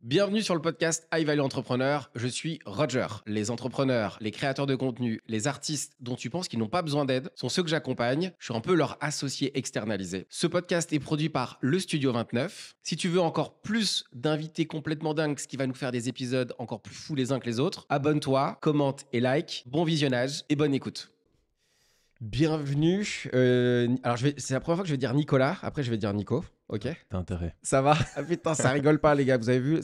Bienvenue sur le podcast High Value Entrepreneur. Je suis Roger. Les entrepreneurs, les créateurs de contenu, les artistes dont tu penses qu'ils n'ont pas besoin d'aide sont ceux que j'accompagne. Je suis un peu leur associé externalisé. Ce podcast est produit par le Studio 29. Si tu veux encore plus d'invités complètement dingues, ce qui va nous faire des épisodes encore plus fous les uns que les autres, abonne-toi, commente et like. Bon visionnage et bonne écoute. Bienvenue. Alors, c'est la première fois que je vais dire Nicolas. Après, je vais dire Nico. Ok. T'as intérêt. Ça va? Ah putain, ça rigole pas, les gars. Vous avez vu,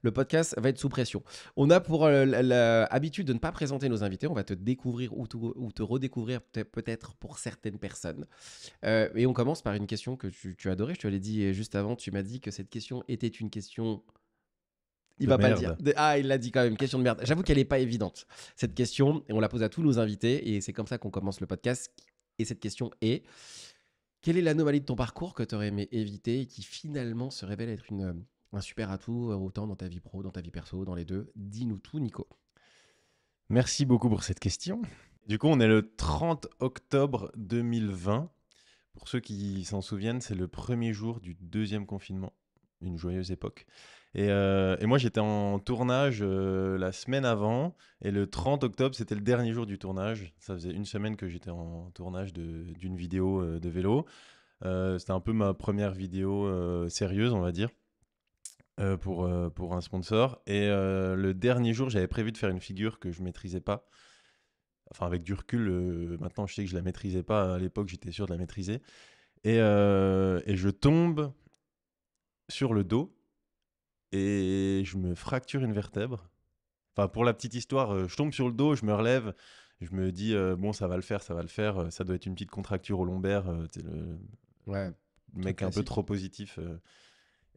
le podcast va être sous pression. On a pour l'habitude de ne pas présenter nos invités. On va te découvrir ou te redécouvrir peut-être pour certaines personnes. Et on commence par une question que tu as adorée. Je te l'ai dit juste avant. Tu m'as dit que cette question était une question. Il De va pas le merde. dire. Ah, il l'a dit quand même. Question de merde. J'avoue qu'elle est pas évidente, cette question. Et on la pose à tous nos invités. Et c'est comme ça qu'on commence le podcast. Et cette question est: quelle est l'anomalie de ton parcours que tu aurais aimé éviter et qui finalement se révèle être un super atout, autant dans ta vie pro, dans ta vie perso, dans les deux? Dis-nous tout, Nico. Merci beaucoup pour cette question. Du coup, on est le 30 octobre 2020. Pour ceux qui s'en souviennent, c'est le premier jour du deuxième confinement. Une joyeuse époque. Et moi, j'étais en tournage la semaine avant. Et le 30 octobre, c'était le dernier jour du tournage. Ça faisait une semaine que j'étais en tournage d'une vidéo de vélo. C'était un peu ma première vidéo sérieuse, on va dire. Pour un sponsor. Et le dernier jour, j'avais prévu de faire une figure que je maîtrisais pas. Enfin, avec du recul, maintenant je sais que je la maîtrisais pas. À l'époque, j'étais sûr de la maîtriser. Et je tombe sur le dos et je me fracture une vertèbre. Enfin, pour la petite histoire, je tombe sur le dos, je me relève. Je me dis, bon, ça va le faire, ça va le faire. Ça doit être une petite contracture au lombaire. Tu sais, le Ouais, truc mec un peu classique. trop positif.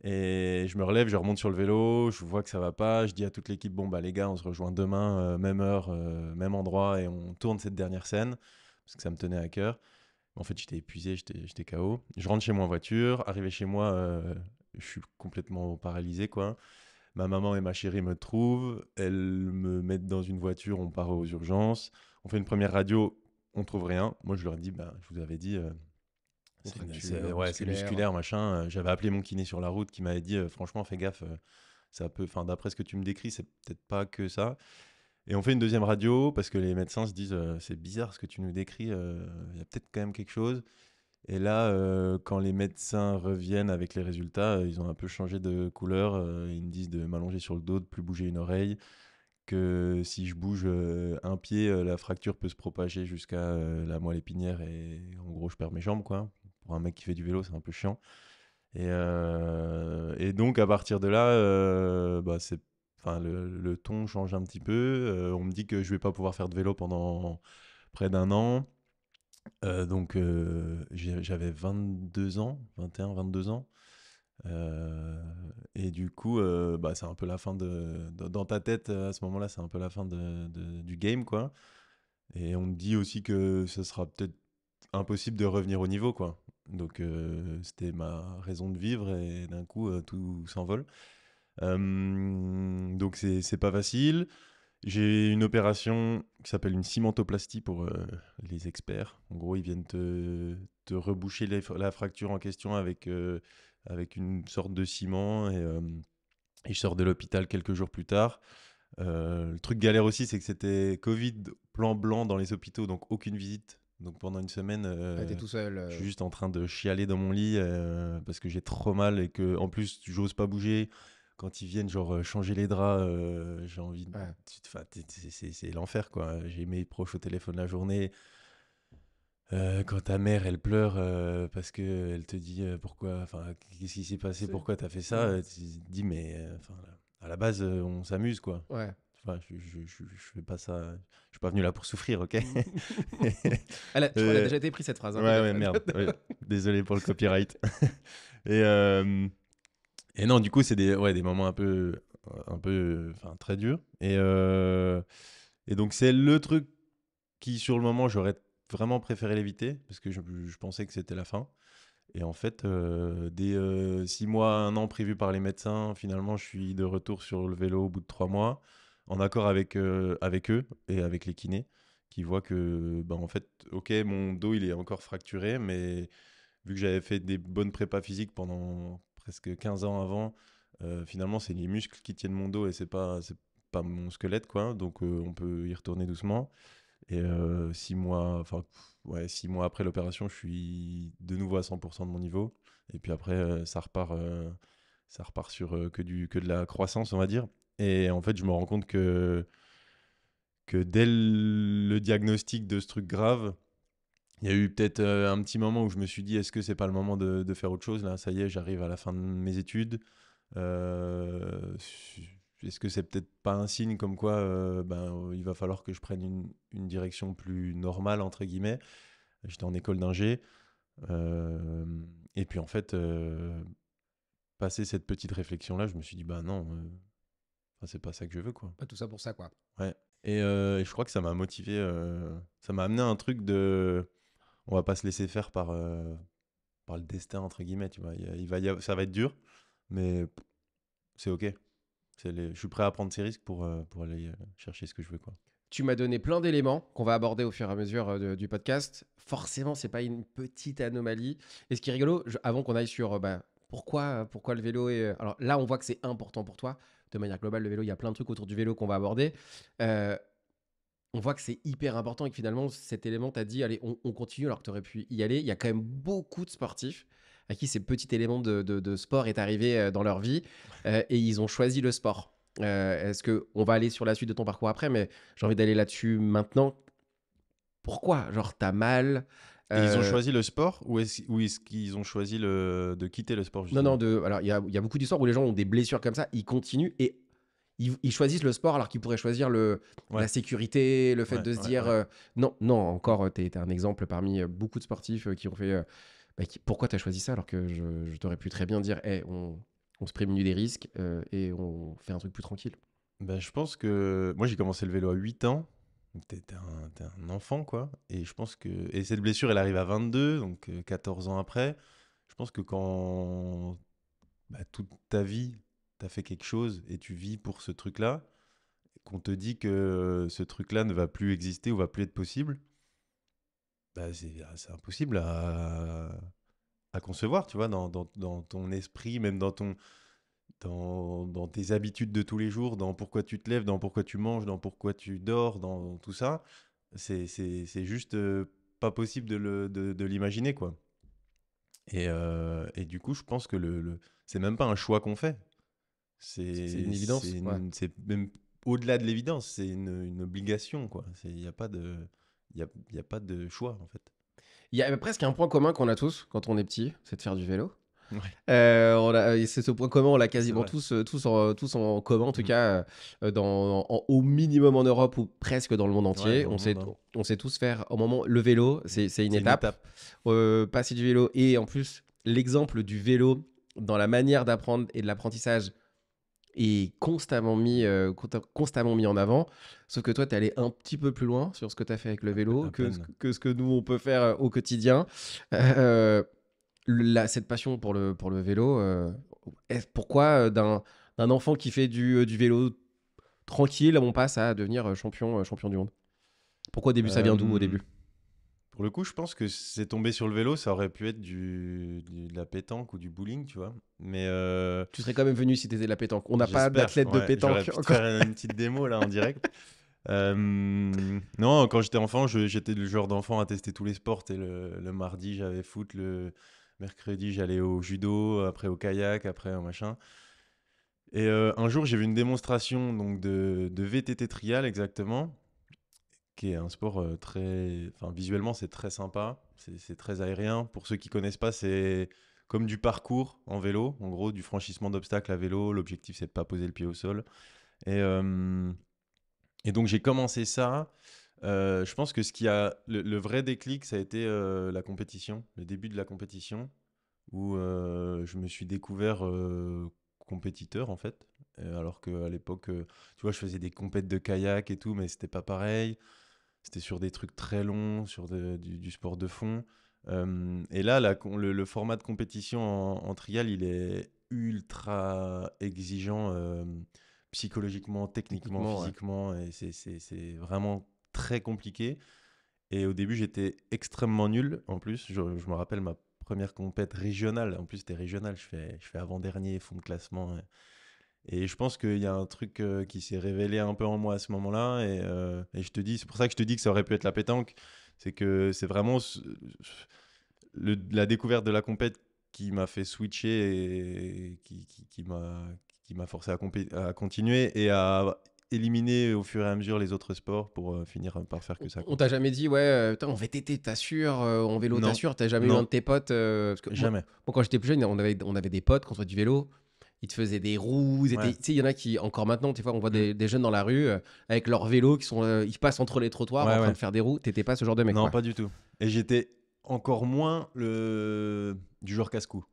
Et je me relève, je remonte sur le vélo, je vois que ça va pas, je dis à toute l'équipe, bon bah les gars, on se rejoint demain, même heure, même endroit, et on tourne cette dernière scène, parce que ça me tenait à cœur. En fait, j'étais épuisé, j'étais KO. Je rentre chez moi en voiture, arrivé chez moi, je suis complètement paralysé, quoi. Ma maman et ma chérie me trouvent, elles me mettent dans une voiture, on part aux urgences, on fait une première radio, on trouve rien. Moi, je leur ai dit, bah, je vous avais dit, Contracture, ouais, c'est musculaire. musculaire, machin. J'avais appelé mon kiné sur la route qui m'avait dit, franchement, fais gaffe, ça peut, enfin, d'après ce que tu me décris, c'est peut-être pas que ça. Et on fait une deuxième radio parce que les médecins se disent, c'est bizarre ce que tu nous décris, il y a peut-être quand même quelque chose. Et là, quand les médecins reviennent avec les résultats, ils ont un peu changé de couleur. Ils me disent de m'allonger sur le dos, de plus bouger une oreille, que si je bouge un pied, la fracture peut se propager jusqu'à la moelle épinière et en gros, je perds mes jambes, quoi. Pour un mec qui fait du vélo, c'est un peu chiant. Et donc, à partir de là, bah, enfin, le ton change un petit peu. On me dit que je vais pas pouvoir faire de vélo pendant près d'un an. Donc, j'avais 22 ans, 21, 22 ans. Euh, et du coup, bah, c'est un peu la fin dans ta tête, à ce moment-là, c'est un peu la fin du game, quoi. Et on me dit aussi que ce sera peut-être impossible de revenir au niveau, quoi. Donc, c'était ma raison de vivre et d'un coup, tout s'envole. Donc, c'est pas facile. J'ai une opération qui s'appelle une cimentoplastie pour les experts. En gros, ils viennent te reboucher la fracture en question avec une sorte de ciment et je sors de l'hôpital quelques jours plus tard. Le truc galère aussi, c'est que c'était Covid, plan blanc dans les hôpitaux, donc aucune visite. Donc pendant une semaine, Ouais, t'es tout seul. je suis juste en train de chialer dans mon lit parce que j'ai trop mal et que en plus j'ose pas bouger. Quand ils viennent genre changer les draps, j'ai envie de... Ouais. Enfin, c'est l'enfer, quoi. J'ai mes proches au téléphone la journée. Quand ta mère elle pleure parce que elle te dit pourquoi, enfin qu'est-ce qui s'est passé, C'est- pourquoi t'as fait ça, Mm. tu te dis mais enfin à la base on s'amuse, quoi. Ouais. Enfin, je fais pas ça. Je suis pas venu là pour souffrir, ok? Je crois qu'elle a Euh, déjà été prise cette phrase, hein, fais ouais, gaffe. ouais, merde. Ouais, désolé pour le copyright. Et, euh, et non, du coup, c'est des moments enfin, très durs. Et donc, c'est le truc qui, sur le moment, j'aurais vraiment préféré l'éviter parce que je pensais que c'était la fin. Et en fait, dès 6 mois, un an prévu par les médecins, finalement, je suis de retour sur le vélo au bout de 3 mois, en accord avec eux et avec les kinés, qui voient que, bah, en fait, ok, mon dos, il est encore fracturé, mais vu que j'avais fait des bonnes prépas physiques pendant presque 15 ans avant, Finalement, c'est les muscles qui tiennent mon dos et c'est pas mon squelette, quoi. Donc, on peut y retourner doucement. Et 6 mois, enfin, ouais, 6 mois après l'opération, je suis de nouveau à 100% de mon niveau. Et puis après, ça repart sur que de la croissance, on va dire. Et en fait, je me rends compte que dès le diagnostic de ce truc grave, il y a eu peut-être un petit moment où je me suis dit, est-ce que c'est pas le moment de faire autre chose là? Ça y est, j'arrive à la fin de mes études. Euh, Est-ce que c'est peut-être pas un signe comme quoi il va falloir que je prenne une direction plus normale, entre guillemets? J'étais en école d'ingé. euh, et puis en fait, passé cette petite réflexion-là, je me suis dit, bah non, enfin, c'est pas ça que je veux, quoi. Pas tout ça pour ça, quoi. Ouais. Et je crois que ça m'a motivé, ça m'a amené à un truc de, on va pas se laisser faire par le destin, entre guillemets, tu vois. Ça va être dur, mais c'est ok. Je suis prêt à prendre ces risques pour aller chercher ce que je veux, quoi. Tu m'as donné plein d'éléments qu'on va aborder au fur et à mesure du podcast. Forcément, c'est pas une petite anomalie. Et ce qui est rigolo, avant qu'on aille sur pourquoi le vélo est. Alors là, on voit que c'est important pour toi. De manière globale, le vélo, il y a plein de trucs autour du vélo qu'on va aborder. Euh, on voit que c'est hyper important et que finalement, cet élément t'a dit, allez, on continue alors que tu aurais pu y aller. Il y a quand même beaucoup de sportifs à qui ces petits éléments de sport est arrivé dans leur vie et ils ont choisi le sport. Est-ce que on va aller sur la suite de ton parcours après, mais j'ai envie d'aller là-dessus maintenant. Pourquoi? Genre, t'as mal. Et ils ont euh, choisi le sport ou est-ce qu'ils ont choisi de quitter le sport, non, non, justement? alors il y a beaucoup d'histoires où les gens ont des blessures comme ça, ils continuent et ils choisissent le sport alors qu'ils pourraient choisir la Ouais, sécurité, le fait ouais, de se ouais, dire ouais. non, non, encore, t'es un exemple parmi beaucoup de sportifs qui ont fait. Pourquoi t'as choisi ça alors que je t'aurais pu très bien dire, hey, on se prémunit des risques et on fait un truc plus tranquille. Ben, je pense que moi j'ai commencé le vélo à 8 ans. Donc t'es un enfant, quoi. Et je pense que et cette blessure elle arrive à 22, donc 14 ans après. Je pense que quand toute ta vie t'as fait quelque chose et tu vis pour ce truc-là, qu'on te dit que ce truc-là ne va plus exister ou va plus être possible, c'est impossible à concevoir, tu vois, dans ton esprit, même dans tes habitudes de tous les jours, dans pourquoi tu te lèves, dans pourquoi tu manges, dans pourquoi tu dors, dans tout ça. C'est juste pas possible de l'imaginer, quoi. Et du coup, je pense que c'est même pas un choix qu'on fait. C'est C'est une évidence, ouais. c'est même au-delà de l'évidence, c'est une obligation, quoi. Il n'y a pas y a pas de choix, en fait. Il y a presque un point commun qu'on a tous quand on est petit, c'est de faire du vélo. Ouais, Et c'est ce point commun, on l'a c'est quasiment vrai. tous en commun, en tout Mm. cas, au minimum en Europe ou presque dans le monde Ouais, entier. dans le monde, hein. On sait tous faire, au moment, le vélo, c'est une C'est une étape. étape. Passer du vélo et en plus, l'exemple du vélo dans la manière d'apprendre et de l'apprentissage est constamment mis en avant. Sauf que toi, tu es allé un petit peu plus loin sur ce que tu as fait avec le vélo À peine. que ce que nous, on peut faire au quotidien. Euh, cette passion pour le vélo, pourquoi d'un enfant qui fait du vélo tranquille, on passe à devenir champion du monde? Pourquoi au début, ça vient d'où au Euh, début? Pour le coup, je pense que c'est tombé sur le vélo, ça aurait pu être de la pétanque ou du bowling, tu vois. Mais Tu serais quand même venu si tu étais de la pétanque. On n'a pas j'espère, d'athlète de ouais, j'aurais pétanque pu te encore. faire une petite démo là en direct. Non, quand j'étais enfant, j'étais le genre d'enfant à tester tous les sports. Et le mardi, j'avais foot, le mercredi, j'allais au judo, après au kayak, après au machin. Et un jour, j'ai vu une démonstration donc de VTT trial exactement, qui est un sport très, enfin visuellement c'est très sympa, c'est très aérien. Pour ceux qui connaissent pas, c'est comme du parcours en vélo, en gros du franchissement d'obstacles à vélo. L'objectif c'est de pas poser le pied au sol. Et, euh, et donc j'ai commencé ça. Je pense que ce qui a le vrai déclic, ça a été la compétition, le début de la compétition, où je me suis découvert compétiteur en fait. Alors qu'à l'époque, tu vois, je faisais des compètes de kayak et tout, mais c'était pas pareil. C'était sur des trucs très longs, sur du sport de fond. Et là, le format de compétition en trial, il est ultra exigeant psychologiquement, techniquement, Techniquement, ouais. physiquement. Et c'est vraiment très compliqué. Et au début, j'étais extrêmement nul. En plus, je me rappelle première compète régionale. En plus, c'était régional. Je fais avant-dernier, fond de classement. Et je pense qu'il y a un truc qui s'est révélé un peu en moi à ce moment-là. Et je te dis, c'est pour ça que je te dis que ça aurait pu être la pétanque. C'est que c'est vraiment la découverte de la compète qui m'a fait switcher et qui m'a forcé à continuer et à éliminer au fur et à mesure les autres sports pour finir par faire que ça, On quoi. t'a jamais dit, ouais, putain, en VTT, t'assures, en vélo, Non, t'assures, t'as jamais eu un non, de tes potes parce que jamais. moi, quand j'étais plus jeune, on avait des potes quand on faisait du vélo. Ils te faisaient des roues. Tu Ouais. sais, il y en a qui, encore maintenant, des fois, on voit Mm. des jeunes dans la rue avec leur vélo ils passent entre les trottoirs en Ouais, train ouais. de faire des roues. T'étais pas ce genre de mec, Non, quoi. pas du tout. Et j'étais encore moins du genre casse-cou.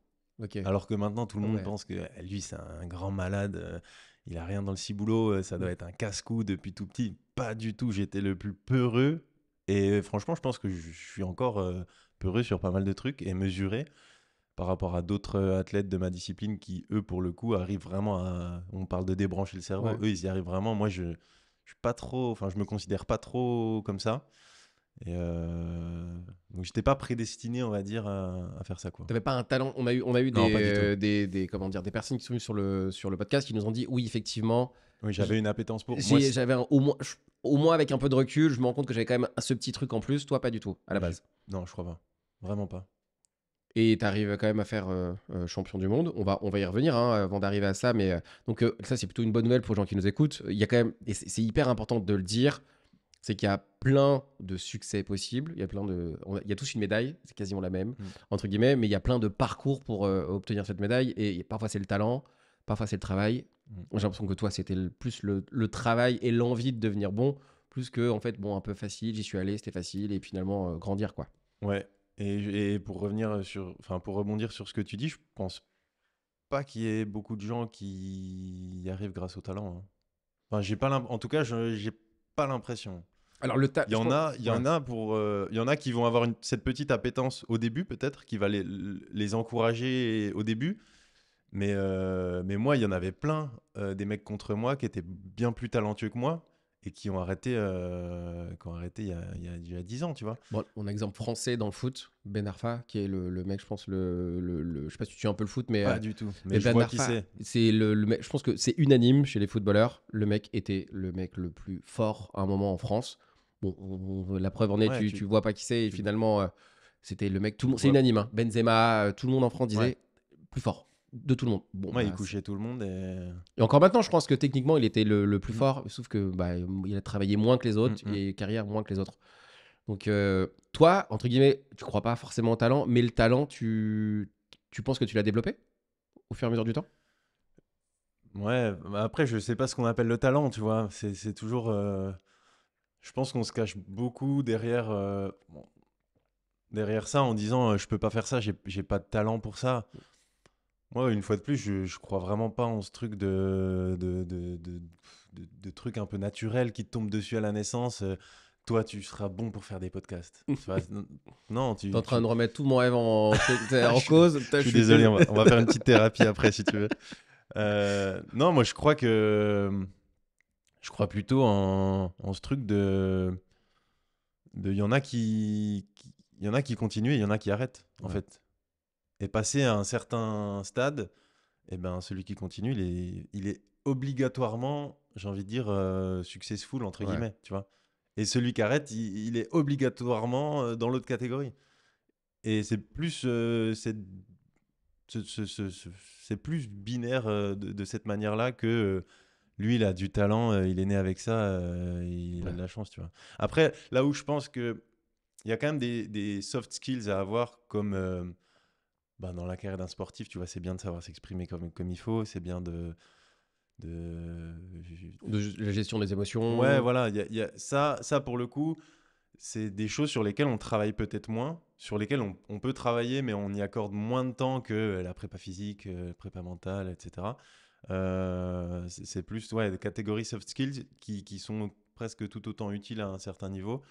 Ok. Alors que maintenant, tout le monde Ouais. pense que lui, c'est un grand malade. Il a rien dans le ciboulot. Ça doit être un casse-cou depuis tout petit. Pas du tout. J'étais le plus peureux. Et franchement, je pense que je suis encore peureux sur pas mal de trucs et mesuré par rapport à d'autres athlètes de ma discipline qui, eux, pour le coup, arrivent vraiment à. On parle de débrancher le cerveau. Ouais. Eux, ils y arrivent vraiment. Moi, je suis pas trop. Enfin, je me considère pas trop comme ça. Et donc, j'étais pas prédestiné, on va dire, à faire ça, quoi. T'avais pas un talent. On a eu Non, pas du tout. comment dire, des personnes qui sont venues sur le podcast qui nous ont dit, oui, effectivement, Oui, j'avais une appétence pour. j'avais au moins avec un peu de recul, je me rends compte que j'avais quand même ce petit truc en plus. Toi, pas du tout, à la base. Non, je crois pas. Vraiment pas. Et tu arrives quand même à faire champion du monde. On va y revenir hein, avant d'arriver à ça. Mais donc, ça, c'est plutôt une bonne nouvelle pour les gens qui nous écoutent. Il y a quand même, et c'est hyper important de le dire, c'est qu'il y a plein de succès possibles. Il y a il y a tous une médaille, c'est quasiment la même, Mm. entre guillemets, mais il y a plein de parcours pour obtenir cette médaille. Et parfois, c'est le talent, parfois, c'est le travail. Mm. J'ai l'impression que toi, c'était plus le travail et l'envie de devenir bon, plus que, en fait, bon, un peu facile, j'y suis allé, c'était facile, et finalement, grandir, quoi. Ouais. Et pour revenir enfin, pour rebondir sur ce que tu dis, je pense pas qu'il y ait beaucoup de gens qui y arrivent grâce au talent, hein. Enfin, en tout cas, j'ai pas l'impression. Alors, le Il y je en pense- a, il y ouais. en a il y en a qui vont avoir cette petite appétence au début, peut-être, qui va les encourager au début. Mais moi, il y en avait plein, des mecs contre moi qui étaient bien plus talentueux que moi et qui ont arrêté il y a 10 ans, tu vois. Bon, mon exemple français dans le foot, Ben Arfa, qui est le mec, je pense, je sais pas si tu suis un peu le foot, Pas du tout, mais mais je Ben vois qui Arfa, c'est. c'est le mec, je pense que c'est unanime chez les footballeurs. Le mec était le mec le plus fort à un moment en France. Bon, la preuve en est, Ouais, tu vois pas qui c'est, et tu finalement, c'était le mec, tout le monde, c'est vois. unanime, hein. Benzema, tout le monde en France Ouais, disait plus fort de tout le monde. Bon, ouais, il bah, couchait tout le monde et encore maintenant, je pense que techniquement, il était le plus Mm, fort, sauf que bah, il a travaillé moins que les mm, autres mm. et carrière moins que les autres. Donc, toi, entre guillemets, tu crois pas forcément au talent, mais le talent, tu penses que tu l'as développé au fur et à mesure du temps? Ouais, bah après, je sais pas ce qu'on appelle le talent, tu vois. C'est toujours. Je pense qu'on se cache beaucoup derrière ça en disant je peux pas faire ça, j'ai pas de talent pour ça. Moi, une fois de plus, je crois vraiment pas en ce truc de truc un peu naturel qui te tombe dessus à la naissance. Toi, tu seras bon pour faire des podcasts. Tu vois, non, T'es en train de remettre tout mon rêve je en suis, cause. je Putain, je suis suis désolé, désolé. on va faire une petite thérapie après si tu veux. Non, moi je crois plutôt en ce truc il y en a il y en a qui continuent et il y en a qui arrêtent en Ouais, fait. Et passer à un certain stade, eh ben celui qui continue, il est obligatoirement, j'ai envie de dire, successful entre ouais. guillemets, tu vois. Et celui qui arrête, il est obligatoirement dans l'autre catégorie. Et c'est plus c'est plus binaire de cette manière-là que lui, il a du talent, il est né avec ça, il a Ouais. de la chance, tu vois. Après, là où je pense que il y a quand même des soft skills à avoir, comme dans la carrière d'un sportif, tu vois, c'est bien de savoir s'exprimer comme il faut, c'est bien de... La gestion des Ouais, émotions. voilà, il y a ça pour le coup, c'est des choses sur lesquelles on travaille peut-être moins, sur lesquelles on peut travailler, mais on y accorde moins de temps que la prépa physique, prépa mentale, etc. C'est plus ouais, des catégories soft skills qui sont presque tout autant utiles à un certain niveau,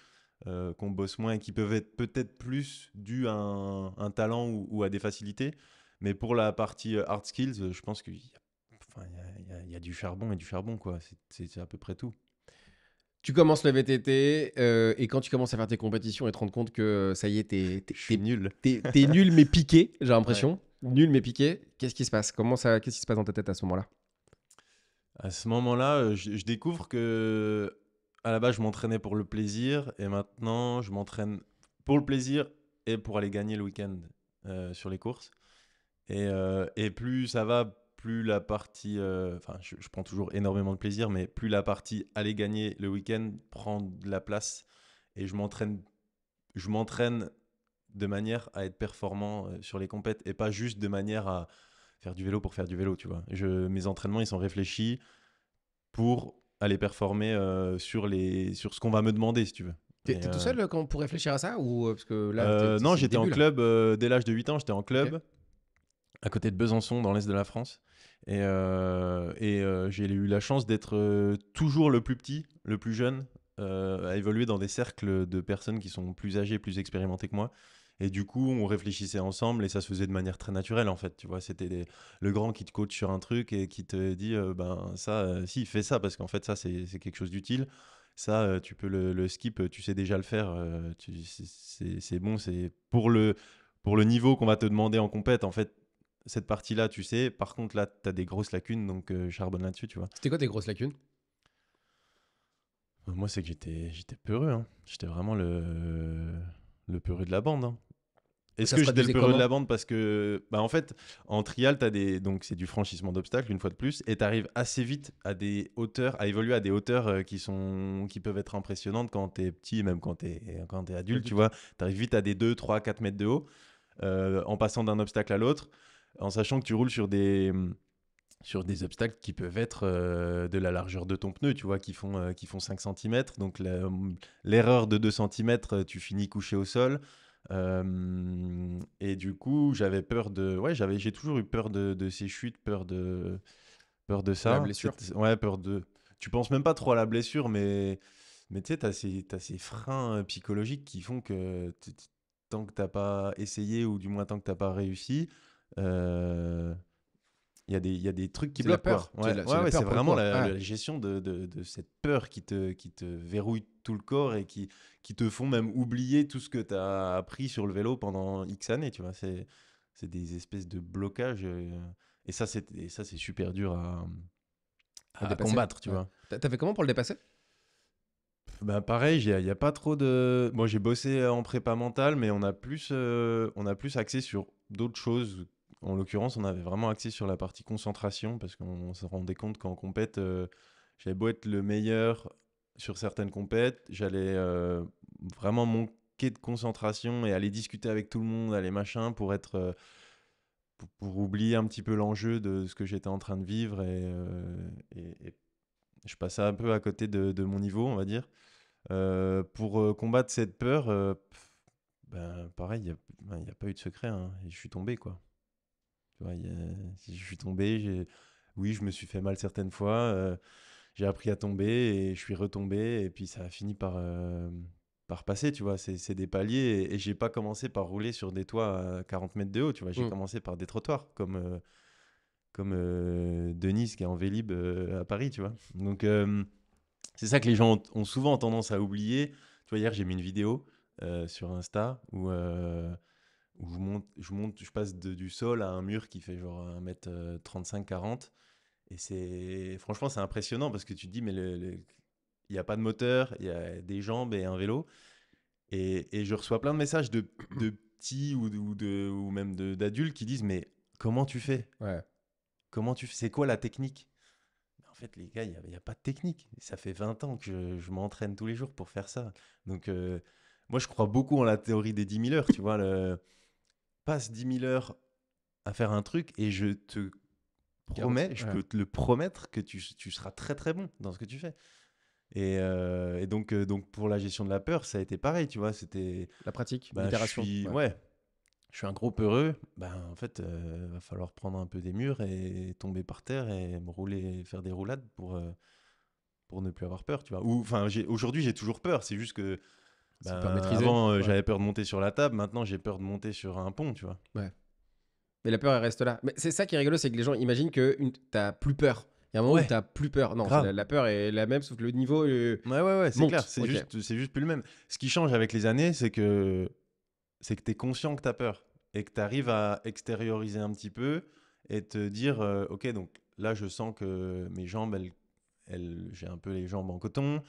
qu'on bosse moins et qui peuvent être peut-être plus dus à un talent ou à des facilités. Mais pour la partie hard skills, je pense qu'il y a, enfin, il y a du charbon et du charbon, quoi. C'est à peu près tout. Tu commences le VTT et quand tu commences à faire tes compétitions et te rendre compte que ça y est, Je suis nul. t'es nul mais piqué, j'ai Ouais. l'impression. Nul mais piqué. Qu'est-ce qui se passe? Qu'est-ce qui se passe dans ta tête à ce moment-là? À ce moment-là, je découvre que à la base, je m'entraînais pour le plaisir et maintenant, je m'entraîne pour le plaisir et pour aller gagner le week-end sur les courses. Et plus ça va, plus la partie. Enfin, je prends toujours énormément de plaisir, mais plus la partie aller gagner le week-end prend de la place et je m'entraîne de manière à être performant sur les compètes et pas juste de manière à faire du vélo pour faire du vélo, tu vois. Mes entraînements, ils sont réfléchis pour aller performer sur ce qu'on va me demander, si tu veux. T'es tout seul pour réfléchir à ça ou parce que là, Non, c'est le j'étais en début là. club dès l'âge de 8 ans, j'étais en Ok. club à côté de Besançon, dans l'est de la France. J'ai eu la chance d'être toujours le plus petit, le plus jeune, à évoluer dans des cercles de personnes qui sont plus âgées, plus expérimentées que moi. Et du coup, on réfléchissait ensemble et ça se faisait de manière très naturelle en fait. Tu vois, c'était le grand qui te coach sur un truc et qui te dit ben ça, si, fais ça parce qu'en fait, ça, c'est quelque chose d'utile. Ça, tu peux le skip, tu sais déjà le faire. C'est bon, c'est pour le niveau qu'on va te demander en compète. En fait, cette partie-là, tu sais. Par contre, là, tu as des grosses lacunes, donc charbonne là-dessus, tu vois. C'était quoi tes grosses lacunes? Moi, c'est que j'étais peureux. Hein. J'étais vraiment le peureux de la bande. Hein. Est-ce Ça que se j'étais le traduisait peureux de comment? la bande parce que, bah, en fait, en trial, donc c'est du franchissement d'obstacles une fois de plus, et tu arrives assez vite à évoluer à des hauteurs qui peuvent être impressionnantes quand t'es petit, même quand t'es adulte, tu Adulte. vois. Tu arrives vite à des 2, 3, 4 mètres de haut, en passant d'un obstacle à l'autre, en sachant que tu roules sur des obstacles qui peuvent être de la largeur de ton pneu, tu vois, qui font 5 centimètres. Donc l'erreur de 2 centimètres, tu finis couché au sol. Et du coup, j'avais peur de. Ouais, j'ai toujours eu peur de ces chutes, peur de La ça. blessure. Ouais, peur de. Tu penses même pas trop à la blessure, mais tu sais, t'as ces freins psychologiques qui font que tant que t'as pas essayé, ou du moins tant que t'as pas réussi, euh, il y a des trucs qui C'est la bloquent, peur. quoi. C'est Ouais, c'est ouais, la ouais, c'est peur pour le vraiment coup. la gestion de cette peur qui te verrouille tout le corps et qui te font même oublier tout ce que tu as appris sur le vélo pendant X années, tu vois. C'est des espèces de blocages. Et ça, c'est super dur à, À à dépasser. combattre, tu Ouais. vois. T'as fait comment pour le dépasser? Bah pareil, il y a pas trop de. Moi, j'ai bossé en prépa mentale, mais on a plus axé sur d'autres choses. En l'occurrence, on avait vraiment axé sur la partie concentration parce qu'on se rendait compte qu'en compète, j'avais beau être le meilleur sur certaines compètes, j'allais vraiment manquer de concentration et aller discuter avec tout le monde, aller machin pour oublier un petit peu l'enjeu de ce que j'étais en train de vivre et je passais un peu à côté de mon niveau, on va dire. Pour combattre cette peur, ben, pareil, il y a pas eu de secret. Hein, et je suis tombé, quoi. Tu vois, je suis tombé. Oui, je me suis fait mal certaines fois. J'ai appris à tomber et je suis retombé. Et puis ça a fini par passer, tu vois. C'est des paliers. Et j'ai pas commencé par rouler sur des toits à 40 mètres de haut, tu vois. J'ai Hmm. commencé par des trottoirs, comme Denise qui est en Vélib à Paris, tu vois. Donc, c'est ça que les gens ont souvent tendance à oublier. Tu vois, hier, j'ai mis une vidéo sur Insta où je passe du sol à un mur qui fait genre 1 m 35-40. Et franchement, c'est impressionnant parce que tu te dis, mais il n'y a pas de moteur, il y a des jambes et un vélo. Et je reçois plein de messages de petits ou même d'adultes qui disent, mais comment tu fais? Ouais. Comment tu fais? C'est quoi la technique? En fait, les gars, il y a pas de technique. Ça fait 20 ans que je m'entraîne tous les jours pour faire ça. Donc, moi, je crois beaucoup en la théorie des 10 000 heures. Tu vois, passe 10 000 heures à faire un truc et je te Garantie. promets, je Ouais. peux te le promettre que tu seras très très bon dans ce que tu fais. Et donc, pour la gestion de la peur, ça a été pareil. Tu vois, c'était. La pratique, Ben, l'itération. Ouais. ouais, je suis un gros peureux. Ben, en fait, va falloir prendre un peu des murs et tomber par terre et me rouler, faire des roulades pour ne plus avoir peur, tu vois. Enfin, aujourd'hui, j'ai toujours peur. C'est juste que, C'est pas ben, maîtrisé. avant, Ouais. j'avais peur de monter sur la table. Maintenant, j'ai peur de monter sur un pont, tu vois. Ouais. Mais la peur, elle reste là. Mais c'est ça qui est rigolo, c'est que les gens imaginent que t'as plus peur. Il y a un moment où Ouais, tu n'as plus peur. Non, grave. la peur est la même, sauf que le niveau Ouais, c'est clair. monte. C'est Ok. juste plus le même. Ce qui change avec les années, c'est que tu es conscient que tu as peur et que tu arrives à extérioriser un petit peu et te dire ok, donc là, je sens que mes jambes, j'ai un peu les jambes en coton.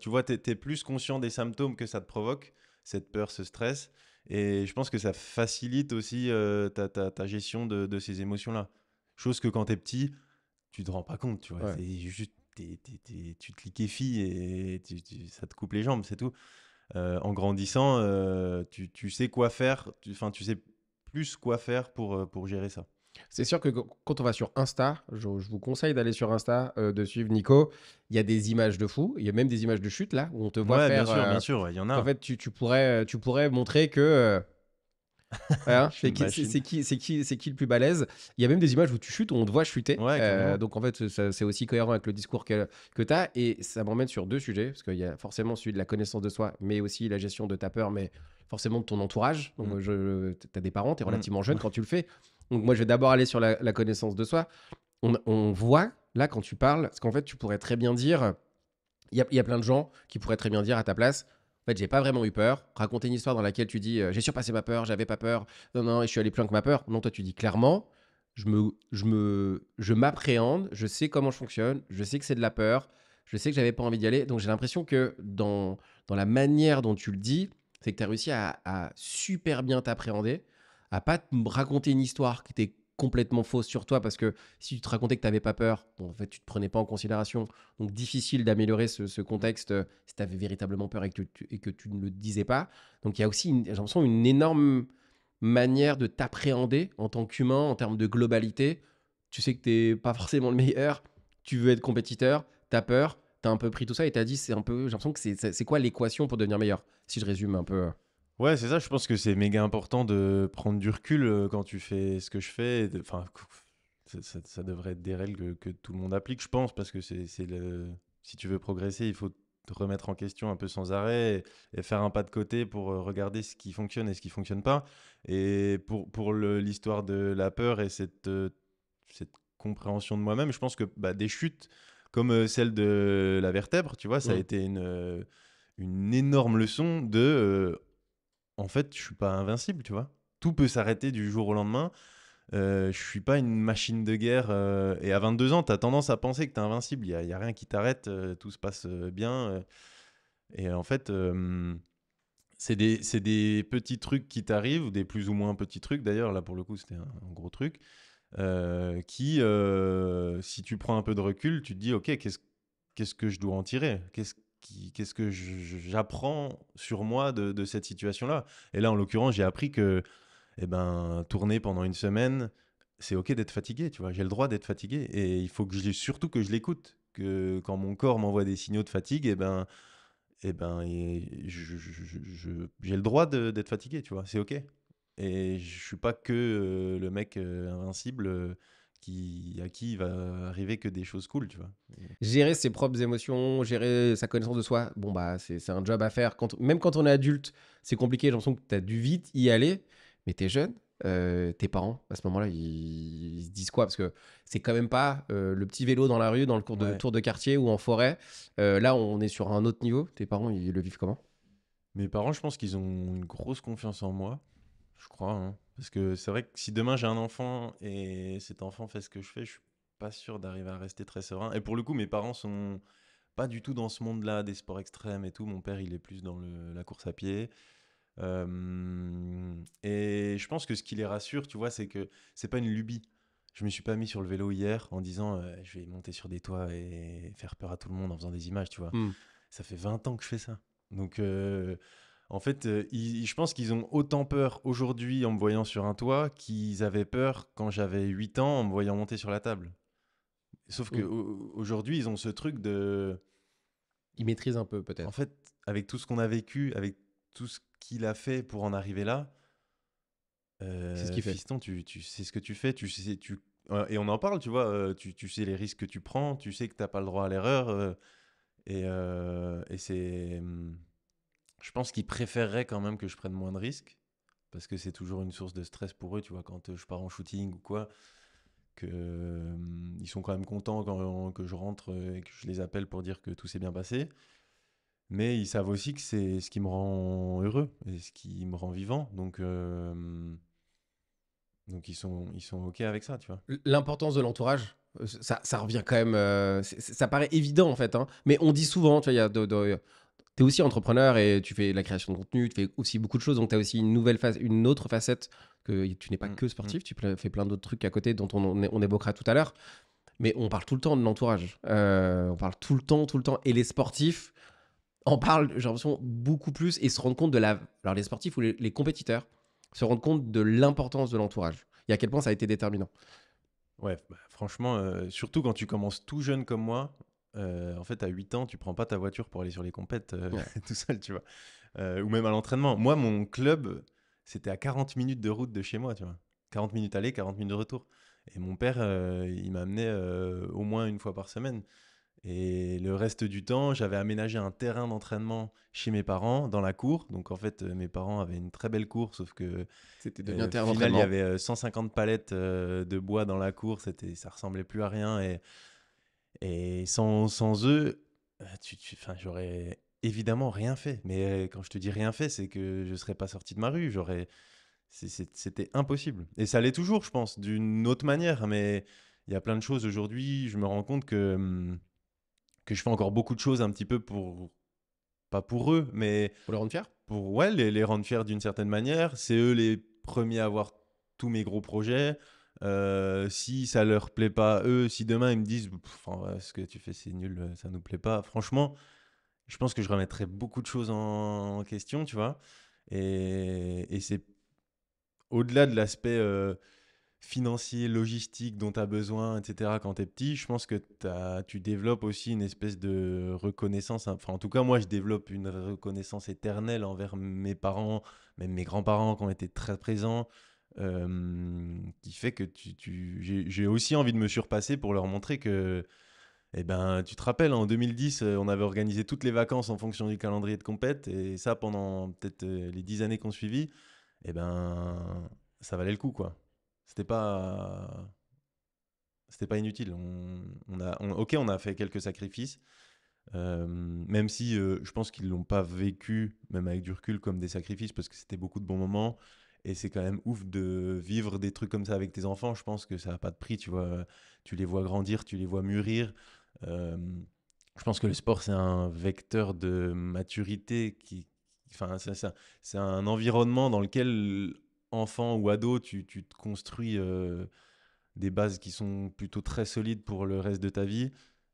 Tu vois, tu es plus conscient des symptômes que ça te provoque, cette peur, ce stress. Et je pense que ça facilite aussi ta gestion de ces émotions-là. Chose que quand tu es petit, tu te rends pas compte, tu vois. Ouais. C'est juste, tu te liquéfies et ça te coupe les jambes, c'est tout. En grandissant, tu sais quoi faire, tu sais plus quoi faire pour gérer ça. C'est sûr que quand on va sur Insta, je vous conseille d'aller sur Insta, de suivre Nico. Il y a des images de fou. Il y a même des images de chute là, où on te voit Ouais, faire. bien sûr, ouais, il y en Qu'en a. fait, tu pourrais montrer que. Je Hein, suis une machine. c'est qui le plus balèze. Il y a même des images où tu chutes, où on te voit chuter. Ouais, carrément. Donc en fait, c'est aussi cohérent avec le discours que tu as. Et ça m'emmène sur deux sujets, parce qu'il y a forcément celui de la connaissance de soi, mais aussi la gestion de ta peur, mais forcément de ton entourage. Donc Mm. tu as des parents, tu es Mm. relativement jeune quand tu le fais. Donc moi, je vais d'abord aller sur la connaissance de soi. On voit, là, quand tu parles, parce qu'en fait, tu pourrais très bien dire, il y a plein de gens qui pourraient très bien dire à ta place, en fait, j'ai pas vraiment eu peur. Raconter une histoire dans laquelle tu dis, j'ai surpassé ma peur, j'avais pas peur, non, non, et je suis allé plus loin que ma peur. Non, toi, tu dis clairement, je m'appréhende, je sais comment je fonctionne, je sais que c'est de la peur, je sais que j'avais pas envie d'y aller. Donc, j'ai l'impression que dans la manière dont tu le dis, c'est que tu as réussi à super bien t'appréhender, à pas te raconter une histoire qui était complètement fausse sur toi, parce que si tu te racontais que tu n'avais pas peur, bon, en fait, tu te prenais pas en considération. Donc, difficile d'améliorer ce contexte si tu avais véritablement peur et que tu ne le disais pas. Donc, il y a aussi, j'ai l'impression, une énorme manière de t'appréhender en tant qu'humain, en termes de globalité. Tu sais que tu n'es pas forcément le meilleur, tu veux être compétiteur, tu as peur, tu as un peu pris tout ça et tu as dit, c'est un peu, j'ai l'impression que c'est quoi l'équation pour devenir meilleur, si je résume un peu. Ouais, c'est ça. Je pense que c'est méga important de prendre du recul quand tu fais ce que je fais. Enfin, ça devrait être des règles que tout le monde applique, je pense, parce que si tu veux progresser, il faut te remettre en question un peu sans arrêt et faire un pas de côté pour regarder ce qui fonctionne et ce qui fonctionne pas. Et pour l'histoire de la peur et cette compréhension de moi-même, je pense que bah, des chutes comme celle de la vertèbre, tu vois, ça a Mm. été une énorme leçon en fait, je suis pas invincible, tu vois. Tout peut s'arrêter du jour au lendemain. Je suis pas une machine de guerre. Et à 22 ans, tu as tendance à penser que tu es invincible. Il y a rien qui t'arrête. Tout se passe bien. Et en fait, c'est des petits trucs qui t'arrivent, ou des plus ou moins petits trucs. D'ailleurs, là, pour le coup, c'était un gros truc. Si tu prends un peu de recul, tu te dis, OK, qu'est-ce que je dois en tirer? Qu'est-ce que j'apprends sur moi de cette situation-là? Et là, en l'occurrence, j'ai appris que eh ben, tourner pendant une semaine, c'est OK d'être fatigué, tu vois. J'ai le droit d'être fatigué. Et il faut surtout que je l'écoute. Que quand mon corps m'envoie des signaux de fatigue, j'ai le droit d'être fatigué, tu vois. C'est OK. Et je suis pas que le mec invincible à qui il va arriver que des choses cool, tu vois. Gérer ses propres émotions, gérer sa connaissance de soi, bon, bah, c'est un job à faire. Même quand on est adulte, c'est compliqué. J'ai l'impression que tu as dû vite y aller, mais tu es jeune. Tes parents, à ce moment-là, ils se disent quoi? Parce que c'est quand même pas le petit vélo dans la rue, dans le cours de Ouais. tour de quartier ou en forêt. Là, on est sur un autre niveau. Tes parents, ils le vivent comment? Mes parents, je pense qu'ils ont une grosse confiance en moi, je crois, hein. Parce que c'est vrai que si demain j'ai un enfant et cet enfant fait ce que je fais, je suis pas sûr d'arriver à rester très serein. Et pour le coup, mes parents sont pas du tout dans ce monde-là des sports extrêmes et tout. Mon père, il est plus dans la course à pied. Et je pense que ce qui les rassure, tu vois, c'est que c'est pas une lubie. Je me suis pas mis sur le vélo hier en disant je vais monter sur des toits et faire peur à tout le monde en faisant des images, tu vois. Hmm. Ça fait 20 ans que je fais ça. Donc, en fait, je pense qu'ils ont autant peur aujourd'hui en me voyant sur un toit qu'ils avaient peur quand j'avais 8 ans en me voyant monter sur la table. Sauf Hmm. qu'aujourd'hui, ils ont ce truc de... Ils maîtrisent un peu, En peut-être. fait, avec tout ce qu'on a vécu, avec tout ce qu'il a fait pour en arriver là, C'est ce qu'il fait. fiston, tu sais ce que tu fais, et on en parle, tu vois, tu sais les risques que tu prends, tu sais que tu n'as pas le droit à l'erreur, et c'est... Je pense qu'ils préféreraient quand même que je prenne moins de risques, parce que c'est toujours une source de stress pour eux, tu vois, quand je pars en shooting ou quoi, ils sont quand même contents que je rentre et que je les appelle pour dire que tout s'est bien passé. Mais ils savent aussi que c'est ce qui me rend heureux et ce qui me rend vivant. Donc ils sont OK avec ça, tu vois. L'importance de l'entourage, ça revient quand même. Ça paraît évident en fait, hein, mais on dit souvent, tu vois, tu es aussi entrepreneur et tu fais de la création de contenu, tu fais aussi beaucoup de choses, donc tu as aussi une autre facette que tu n'es pas Mm, que mm. sportif, fais plein d'autres trucs à côté dont on évoquera tout à l'heure. Mais on parle tout le temps de l'entourage. On parle tout le temps, tout le temps. Et les sportifs en parlent, j'ai l'impression, beaucoup plus et se rendent compte de la. Alors, les sportifs ou les compétiteurs se rendent compte de l'importance de l'entourage et à quel point ça a été déterminant. Ouais, bah, franchement, surtout quand tu commences tout jeune comme moi, en fait, à 8 ans, tu prends pas ta voiture pour aller sur les compètes Ouais. tout seul, tu vois. Ou même à l'entraînement. Moi, mon club, c'était à 40 minutes de route de chez moi, tu vois. 40 minutes aller, 40 minutes de retour. Et mon père, il m'amenait au moins une fois par semaine. Et le reste du temps, j'avais aménagé un terrain d'entraînement chez mes parents, dans la cour. Donc en fait, mes parents avaient une très belle cour, sauf que C'était devenu un au terrain final, il y d'entraînement. avait 150 palettes de bois dans la cour. Ça ressemblait plus à rien. Et sans eux, enfin, j'aurais évidemment rien fait. Mais quand je te dis rien fait, c'est que je serais pas sorti de ma rue. C'était impossible. Et ça l'est toujours, je pense, d'une autre manière. Mais il y a plein de choses aujourd'hui. Je me rends compte que je fais encore beaucoup de choses un petit peu pas pour eux, mais Pour le rendre fier. pour ouais, les rendre fiers d'une certaine manière. C'est eux les premiers à voir tous mes gros projets. Si ça leur plaît pas, eux, si demain ils me disent enfin, ouais, ce que tu fais c'est nul, ça nous plaît pas, franchement, je pense que je remettrais beaucoup de choses en question, tu vois. Et c'est au-delà de l'aspect financier, logistique dont tu as besoin, etc., quand tu es petit, je pense que tu développes aussi une espèce de reconnaissance. Enfin, en tout cas, moi, je développe une reconnaissance éternelle envers mes parents, même mes grands-parents qui ont été très présents, qui fait que j'ai aussi envie de me surpasser pour leur montrer que, eh ben, tu te rappelles, en 2010, on avait organisé toutes les vacances en fonction du calendrier de compète, et ça pendant peut-être les 10 années qu'on suivit, eh ben, ça valait le coup, quoi. C'était pas, c'était pas inutile. Ok, on a fait quelques sacrifices, même si je pense qu'ils l'ont pas vécu, même avec du recul, comme des sacrifices, parce que c'était beaucoup de bons moments. Et c'est quand même ouf de vivre des trucs comme ça avec tes enfants. Je pense que ça n'a pas de prix, tu vois. Tu les vois grandir, tu les vois mûrir. Euh, je pense que le sport, c'est un vecteur de maturité enfin, c'est un environnement dans lequel, enfant ou ado, tu te construis des bases qui sont plutôt très solides pour le reste de ta vie.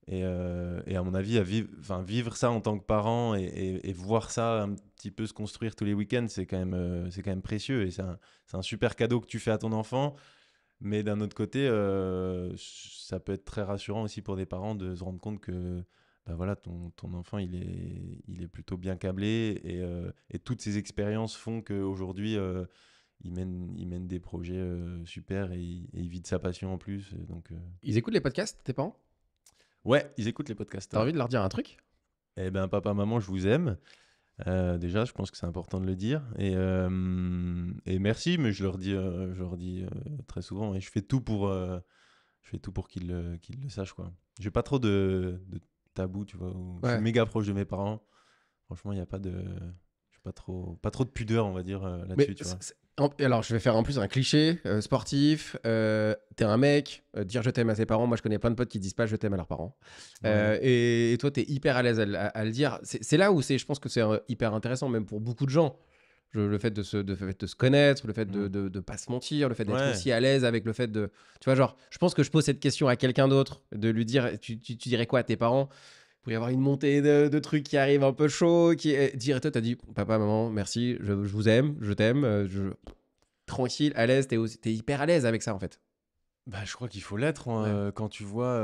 Et à mon avis, enfin, vivre ça en tant que parent et voir ça un petit peu se construire tous les week-ends, c'est quand même précieux. Et c'est un super cadeau que tu fais à ton enfant. Mais d'un autre côté, ça peut être très rassurant aussi pour des parents de se rendre compte que bah voilà, ton enfant, il est plutôt bien câblé. Et toutes ces expériences font qu'aujourd'hui, il mène des projets super et il vit de sa passion en plus. Donc, Ils écoutent les podcasts, tes parents? ouais, ils écoutent les podcasts, T'as ouais. envie de leur dire un truc? Eh ben, papa, maman, je vous aime. Déjà, je pense que c'est important de le dire. Et merci, mais je leur dis très souvent. Et je fais tout pour qu'ils le sachent, quoi. J'ai pas trop de tabou, tu vois. Je suis Ouais. méga proche de mes parents. Franchement, il n'y a j'ai pas trop de pudeur, on va dire, Mais là-dessus, tu vois. alors, je vais faire en plus un cliché sportif. T'es un mec, dire je t'aime à ses parents. Moi, je connais plein de potes qui disent pas je t'aime à leurs parents. Ouais. Et toi, t'es hyper à l'aise à le dire. C'est là où je pense que c'est hyper intéressant, même pour beaucoup de gens. Le fait de se connaître, le fait Mm. de pas se mentir, le fait d'être Ouais. aussi à l'aise avec le fait de. Tu vois, genre, je pense que je pose cette question à quelqu'un d'autre, de lui dire tu dirais quoi à tes parents? Il pourrait y avoir une montée de trucs qui arrivent un peu chaud, dire, et toi, t'as dit, papa, maman, merci, je vous aime, je t'aime, tranquille, à l'aise, t'es hyper à l'aise avec ça, en fait. Bah, je crois qu'il faut l'être Ouais. hein, quand tu vois,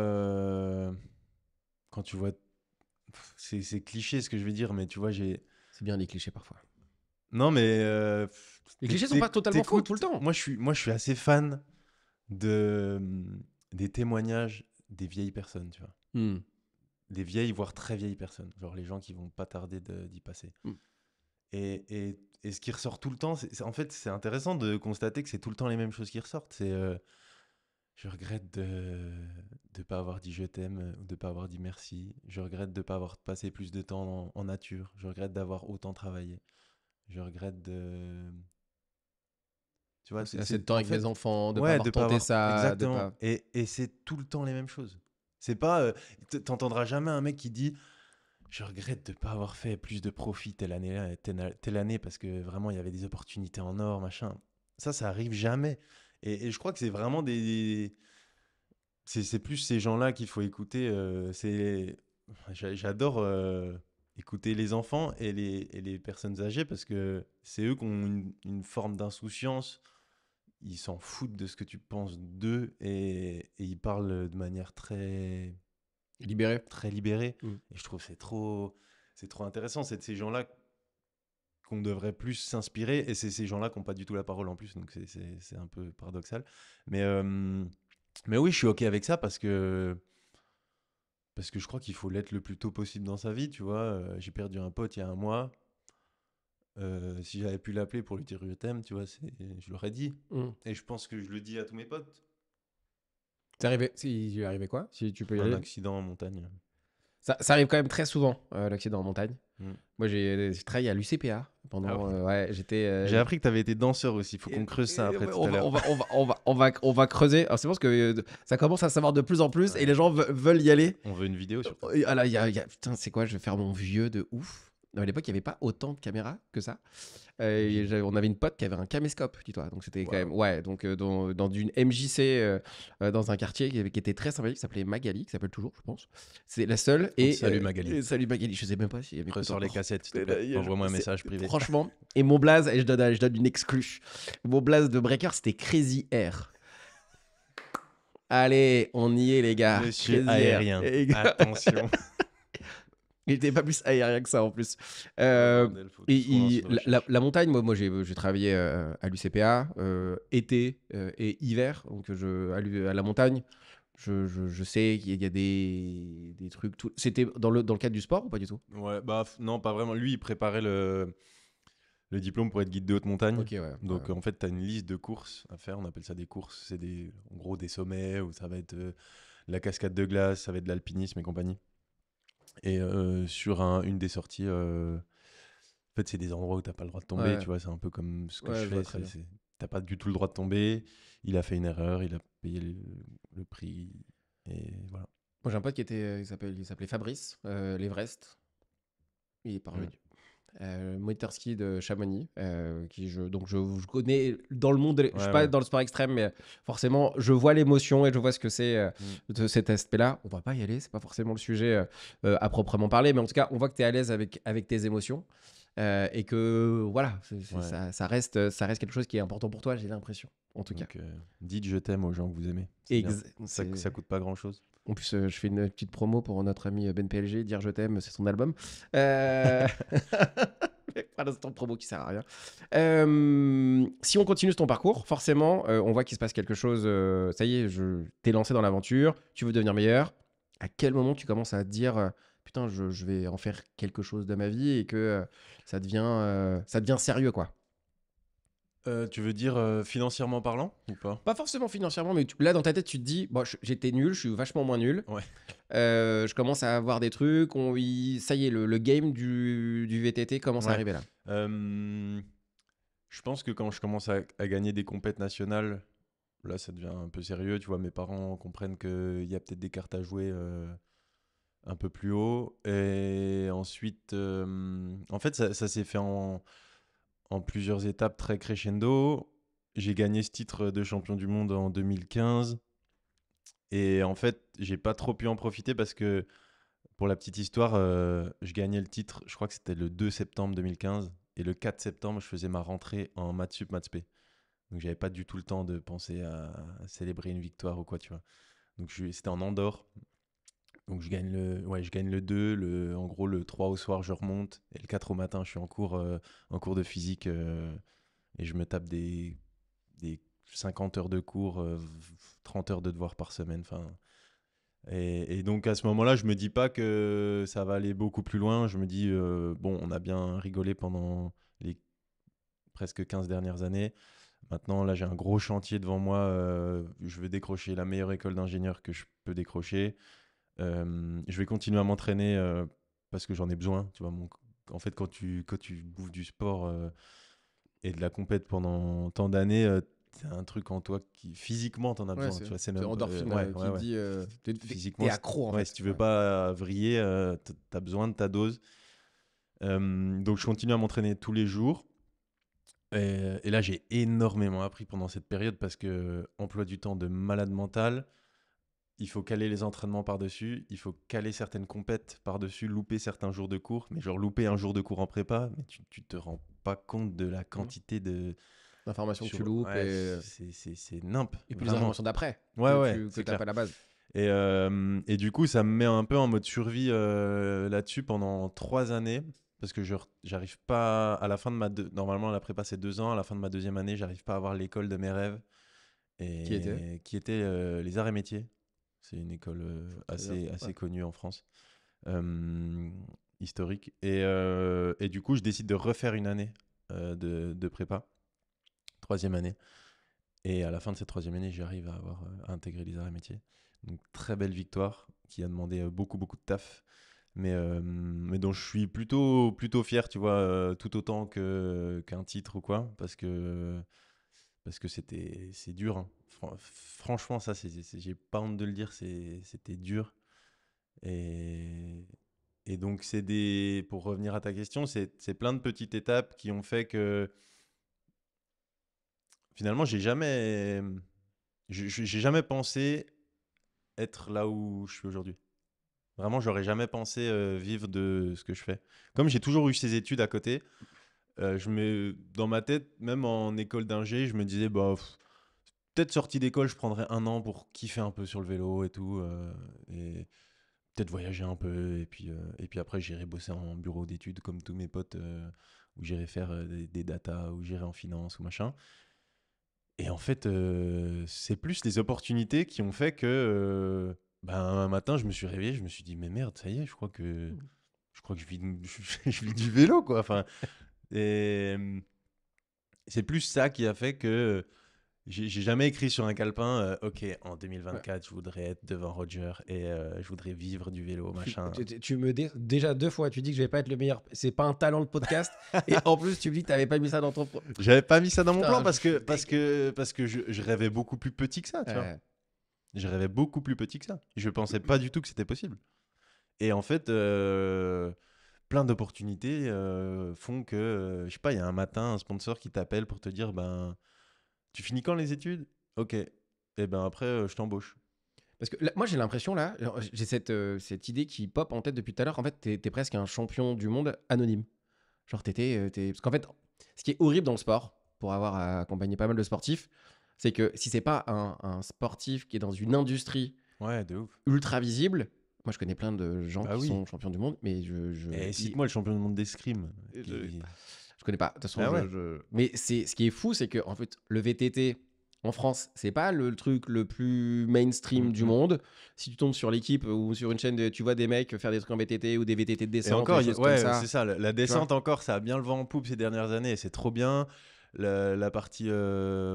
c'est cliché ce que je vais dire, mais tu vois, C'est bien les clichés parfois. non, mais Les clichés sont pas totalement faux tout le t'écoutes. temps. Moi, je suis assez fan de des témoignages des vieilles personnes, tu vois, Hmm. des vieilles voire très vieilles personnes, genre les gens qui vont pas tarder d'y passer. Hmm. Et ce qui ressort tout le temps, en fait, c'est intéressant de constater que c'est tout le temps les mêmes choses qui ressortent. Je regrette de ne pas avoir dit je t'aime ou de ne pas avoir dit merci. Je regrette de ne pas avoir passé plus de temps en nature. Je regrette d'avoir autant travaillé. Je regrette de... Tu vois, Passer assez de temps en avec mes fait, enfants, de pas ouais, avoir de pas tenté avoir... ça, de Exactement. pas. Et c'est tout le temps les mêmes choses. C'est pas... t'entendras jamais un mec qui dit je regrette de ne pas avoir fait plus de profit telle année parce que vraiment il y avait des opportunités en or, machin. Ça arrive jamais. Et je crois que c'est vraiment c'est plus ces gens-là qu'il faut écouter. J'adore écouter les enfants et les personnes âgées parce que c'est eux qui ont une forme d'insouciance. Ils s'en foutent de ce que tu penses d'eux et ils parlent de manière Libéré. très libérée. Mm. Et je trouve que c'est trop intéressant. C'est de ces gens-là qu'on devrait plus s'inspirer et c'est ces gens-là qui n'ont pas du tout la parole en plus. Donc c'est un peu paradoxal. Mais, euh, mais oui, je suis OK avec ça parce que je crois qu'il faut l'être le plus tôt possible dans sa vie, tu vois. J'ai perdu un pote il y a un mois. Si j'avais pu l'appeler pour lui dire je t'aime, tu vois, je l'aurais dit. Mm. Et je pense que je le dis à tous mes potes. C'est arrivé. Si, il est arrivé quoi? Si tu peux y Un aller. accident en montagne. Ça arrive quand même très souvent, l'accident en montagne. Mm. Moi, j'ai travaillé à l'UCPA Ah pendant. ouais. Ouais, j'étais. J'ai appris que tu avais été danseur aussi. Il faut qu'on creuse ça après Ouais, tout à l'heure. on va creuser. Alors, c'est parce que ça commence à savoir de plus en plus et Ouais. les gens veulent y aller. On veut une vidéo sur toi. Ah là, putain, c'est quoi? Je vais faire mon vieux de ouf. À l'époque, il n'y avait pas autant de caméras que ça. On avait une pote qui avait un caméscope, dis-toi. Donc c'était quand même. Ouais, donc dans une MJC, dans un quartier qui était très sympathique, qui s'appelait Magali, qui s'appelle toujours, je pense. C'est la seule. On te salue, Magali. Salut Magali, je sais même pas s'il y avait. Ressors les cassettes, s'il te plaît. Envoie-moi un message privé. Franchement. Et mon blaze, et je donne une exclue. Mon blaze de breaker, c'était Crazy Air. Allez, on y est, les gars. Monsieur Crazy Air. aérien. Les gars. Attention. Il était pas plus aérien que ça en plus. Bordel, faut Et qu'on lance une recherche. la montagne, moi j'ai travaillé à l'UCPA, été et hiver, donc à la montagne. Je sais qu'il y a des trucs. C'était dans le cadre du sport ou pas du tout? Ouais, bah non, pas vraiment. Lui, il préparait le diplôme pour être guide de haute montagne. Ok, ouais. Donc en fait, tu as une liste de courses à faire. On appelle ça des courses. C'est en gros des sommets où ça va être la cascade de glace, ça va être de l'alpinisme et compagnie. Et sur une des sorties, en fait, c'est des endroits où tu n'as pas le droit de tomber. Ouais. Tu vois, c'est un peu comme ce que Ouais, je je vois fais. très bien. Tu n'as pas du tout le droit de tomber. Il a fait une erreur, il a payé le prix. Et voilà. Moi j'ai un pote qui était, il s'appelait Fabrice, l'Everest. Il est parvenu. Moniteur ski de Chamonix, donc je connais dans le monde, je suis Ouais, pas ouais. dans le sport extrême, mais forcément je vois l'émotion et je vois ce que c'est de cet aspect-là. On va pas y aller, c'est pas forcément le sujet à proprement parler, mais en tout cas on voit que tu es à l'aise avec tes émotions et que voilà, Ouais. ça reste quelque chose qui est important pour toi, j'ai l'impression, en tout cas. Donc, dites je t'aime aux gens que vous aimez. C'est bien. C'est- Ça coûte pas grand-chose. En plus, je fais une petite promo pour notre ami Ben PLG, Dire je t'aime, c'est son album. Euh... Pas d'instant promo qui sert à rien. Si on continue ton parcours, forcément, on voit qu'il se passe quelque chose. Ça y est, t'es lancé dans l'aventure, tu veux devenir meilleur. À quel moment tu commences à te dire putain, je vais en faire quelque chose de ma vie et que ça devient sérieux, quoi. Tu veux dire financièrement parlant ou pas? Pas forcément financièrement, mais là dans ta tête, tu te dis bon, j'étais nul, je suis vachement moins nul. Ouais. Je commence à avoir des trucs. Ça y est, le game du VTT commence à Ouais. arriver là. Je pense que quand je commence à gagner des compètes nationales, là ça devient un peu sérieux. Tu vois, mes parents comprennent qu'il y a peut-être des cartes à jouer un peu plus haut. Et ensuite, en fait, ça s'est fait en plusieurs étapes très crescendo. J'ai gagné ce titre de champion du monde en 2015. Et en fait, j'ai pas trop pu en profiter parce que, pour la petite histoire, je gagnais le titre, je crois que c'était le 2 septembre 2015. Et le 4 septembre, je faisais ma rentrée en maths sup, maths spé. Donc, j'avais pas du tout le temps de penser à célébrer une victoire ou quoi, tu vois. Donc, c'était en Andorre. Donc, je gagne le 2. En gros, le 3 au soir, je remonte. Et le 4 au matin, je suis en cours de physique. Et je me tape des 50 heures de cours, 30 heures de devoirs par semaine. Enfin, et donc à ce moment-là, je me dis pas que ça va aller beaucoup plus loin. Je me dis, bon, on a bien rigolé pendant les presque 15 dernières années. Maintenant, là, j'ai un gros chantier devant moi. Je veux décrocher la meilleure école d'ingénieur que je peux décrocher. Je vais continuer à m'entraîner parce que j'en ai besoin. Tu vois, en fait, quand tu bouffes du sport et de la compète pendant tant d'années, c'est un truc en toi qui, physiquement, t'en as Ouais, besoin. Tu vois, c'est c'est même endorphine ouais, qui ouais, te ouais. dit Physiquement, t'es accro en ouais, fait. si tu veux Ouais. pas vriller, t'as besoin de ta dose. Donc, je continue à m'entraîner tous les jours. Et là, j'ai énormément appris pendant cette période parce que emploi du temps de malade mental, il faut caler les entraînements par-dessus, il faut caler certaines compètes par-dessus, louper certains jours de cours, mais genre louper un jour de cours en prépa, mais tu te rends pas compte de la Mm. quantité de... L'information que tu loupes Ouais, c'est nimp, et puis les vraiment. informations d'après Ouais, ouais, que c'est t'as clair. pas à la base. Et du coup, ça me met un peu en mode survie là-dessus pendant 3 années. Parce que j'arrive pas à la fin de Normalement, la prépa, c'est 2 ans. À la fin de ma deuxième année, j'arrive pas à avoir l'école de mes rêves. Qui était? Et qui était les arts et métiers. C'est une école Très bien. assez Ouais. connue en France, euh, historique. Et du coup, je décide de refaire une année de prépa, troisième année. Et à la fin de cette troisième année, j'arrive à intégrer les arts et métiers. Donc, très belle victoire qui a demandé beaucoup, beaucoup de taf. Mais dont je suis plutôt fier, tu vois, tout autant qu'un titre ou quoi. Parce que c'est dur. Hein. Franchement, ça, j'ai pas honte de le dire, c'était dur. Et, et donc, pour revenir à ta question, c'est plein de petites étapes qui ont fait que finalement, j'ai jamais pensé être là où je suis aujourd'hui. Vraiment, j'aurais jamais pensé vivre de ce que je fais. Comme j'ai toujours eu ces études à côté, dans ma tête, même en école d'ingé, je me disais, bah, peut-être sortie d'école, je prendrais 1 an pour kiffer un peu sur le vélo et tout, et peut-être voyager un peu, et puis après, j'irai bosser en bureau d'études comme tous mes potes, où j'irai faire des datas, où j'irai en finance ou machin. Et en fait, c'est plus les opportunités qui ont fait que, ben, un matin, je me suis réveillé, je me suis dit, mais merde, ça y est, je vis, je vis du vélo, quoi. Enfin, et c'est plus ça qui a fait que j'ai jamais écrit sur un calepin, ok, en Ouais. 2024, je voudrais être devant Roger et je voudrais vivre du vélo, machin. Tu me dis déjà 2 fois, tu dis que je vais pas être le meilleur. C'est pas un talent de podcast. Et en plus, tu me dis que t'avais pas mis ça dans ton. J'avais pas mis ça dans mon plan Putain, je parce que, suis parce deg. que, parce que je rêvais beaucoup plus petit que ça, tu vois. Ouais. Je rêvais beaucoup plus petit que ça. Je pensais pas du tout que c'était possible. Et en fait, plein d'opportunités font que, je sais pas, il y a un matin, un sponsor qui t'appelle pour te dire, ben, tu finis quand les études? Ok. Et ben après, je t'embauche. Parce que là, moi, j'ai l'impression, là, j'ai cette idée qui pop en tête depuis tout à l'heure. En fait, t'es presque un champion du monde anonyme. Genre, parce qu'en fait, ce qui est horrible dans le sport, pour avoir accompagné pas mal de sportifs, c'est que si c'est pas un sportif qui est dans une industrie Ouais, de ouf. ultra visible, moi, je connais plein de gens Bah qui oui. sont champions du monde, mais Et cite-moi le champion du monde d'escrime. je, je connais pas. De toute façon, Ah ouais. mais ce qui est fou, c'est que en fait, le VTT en France, c'est pas le truc le plus mainstream du Mm. monde. Si tu tombes sur l'équipe ou sur une chaîne, tu vois des mecs faire des trucs en VTT ou des VTT de Et descente ou encore, des choses comme ouais, c'est ça, ça. La tu vois. descente, encore, ça a bien le vent en poupe ces dernières années et c'est trop bien. La partie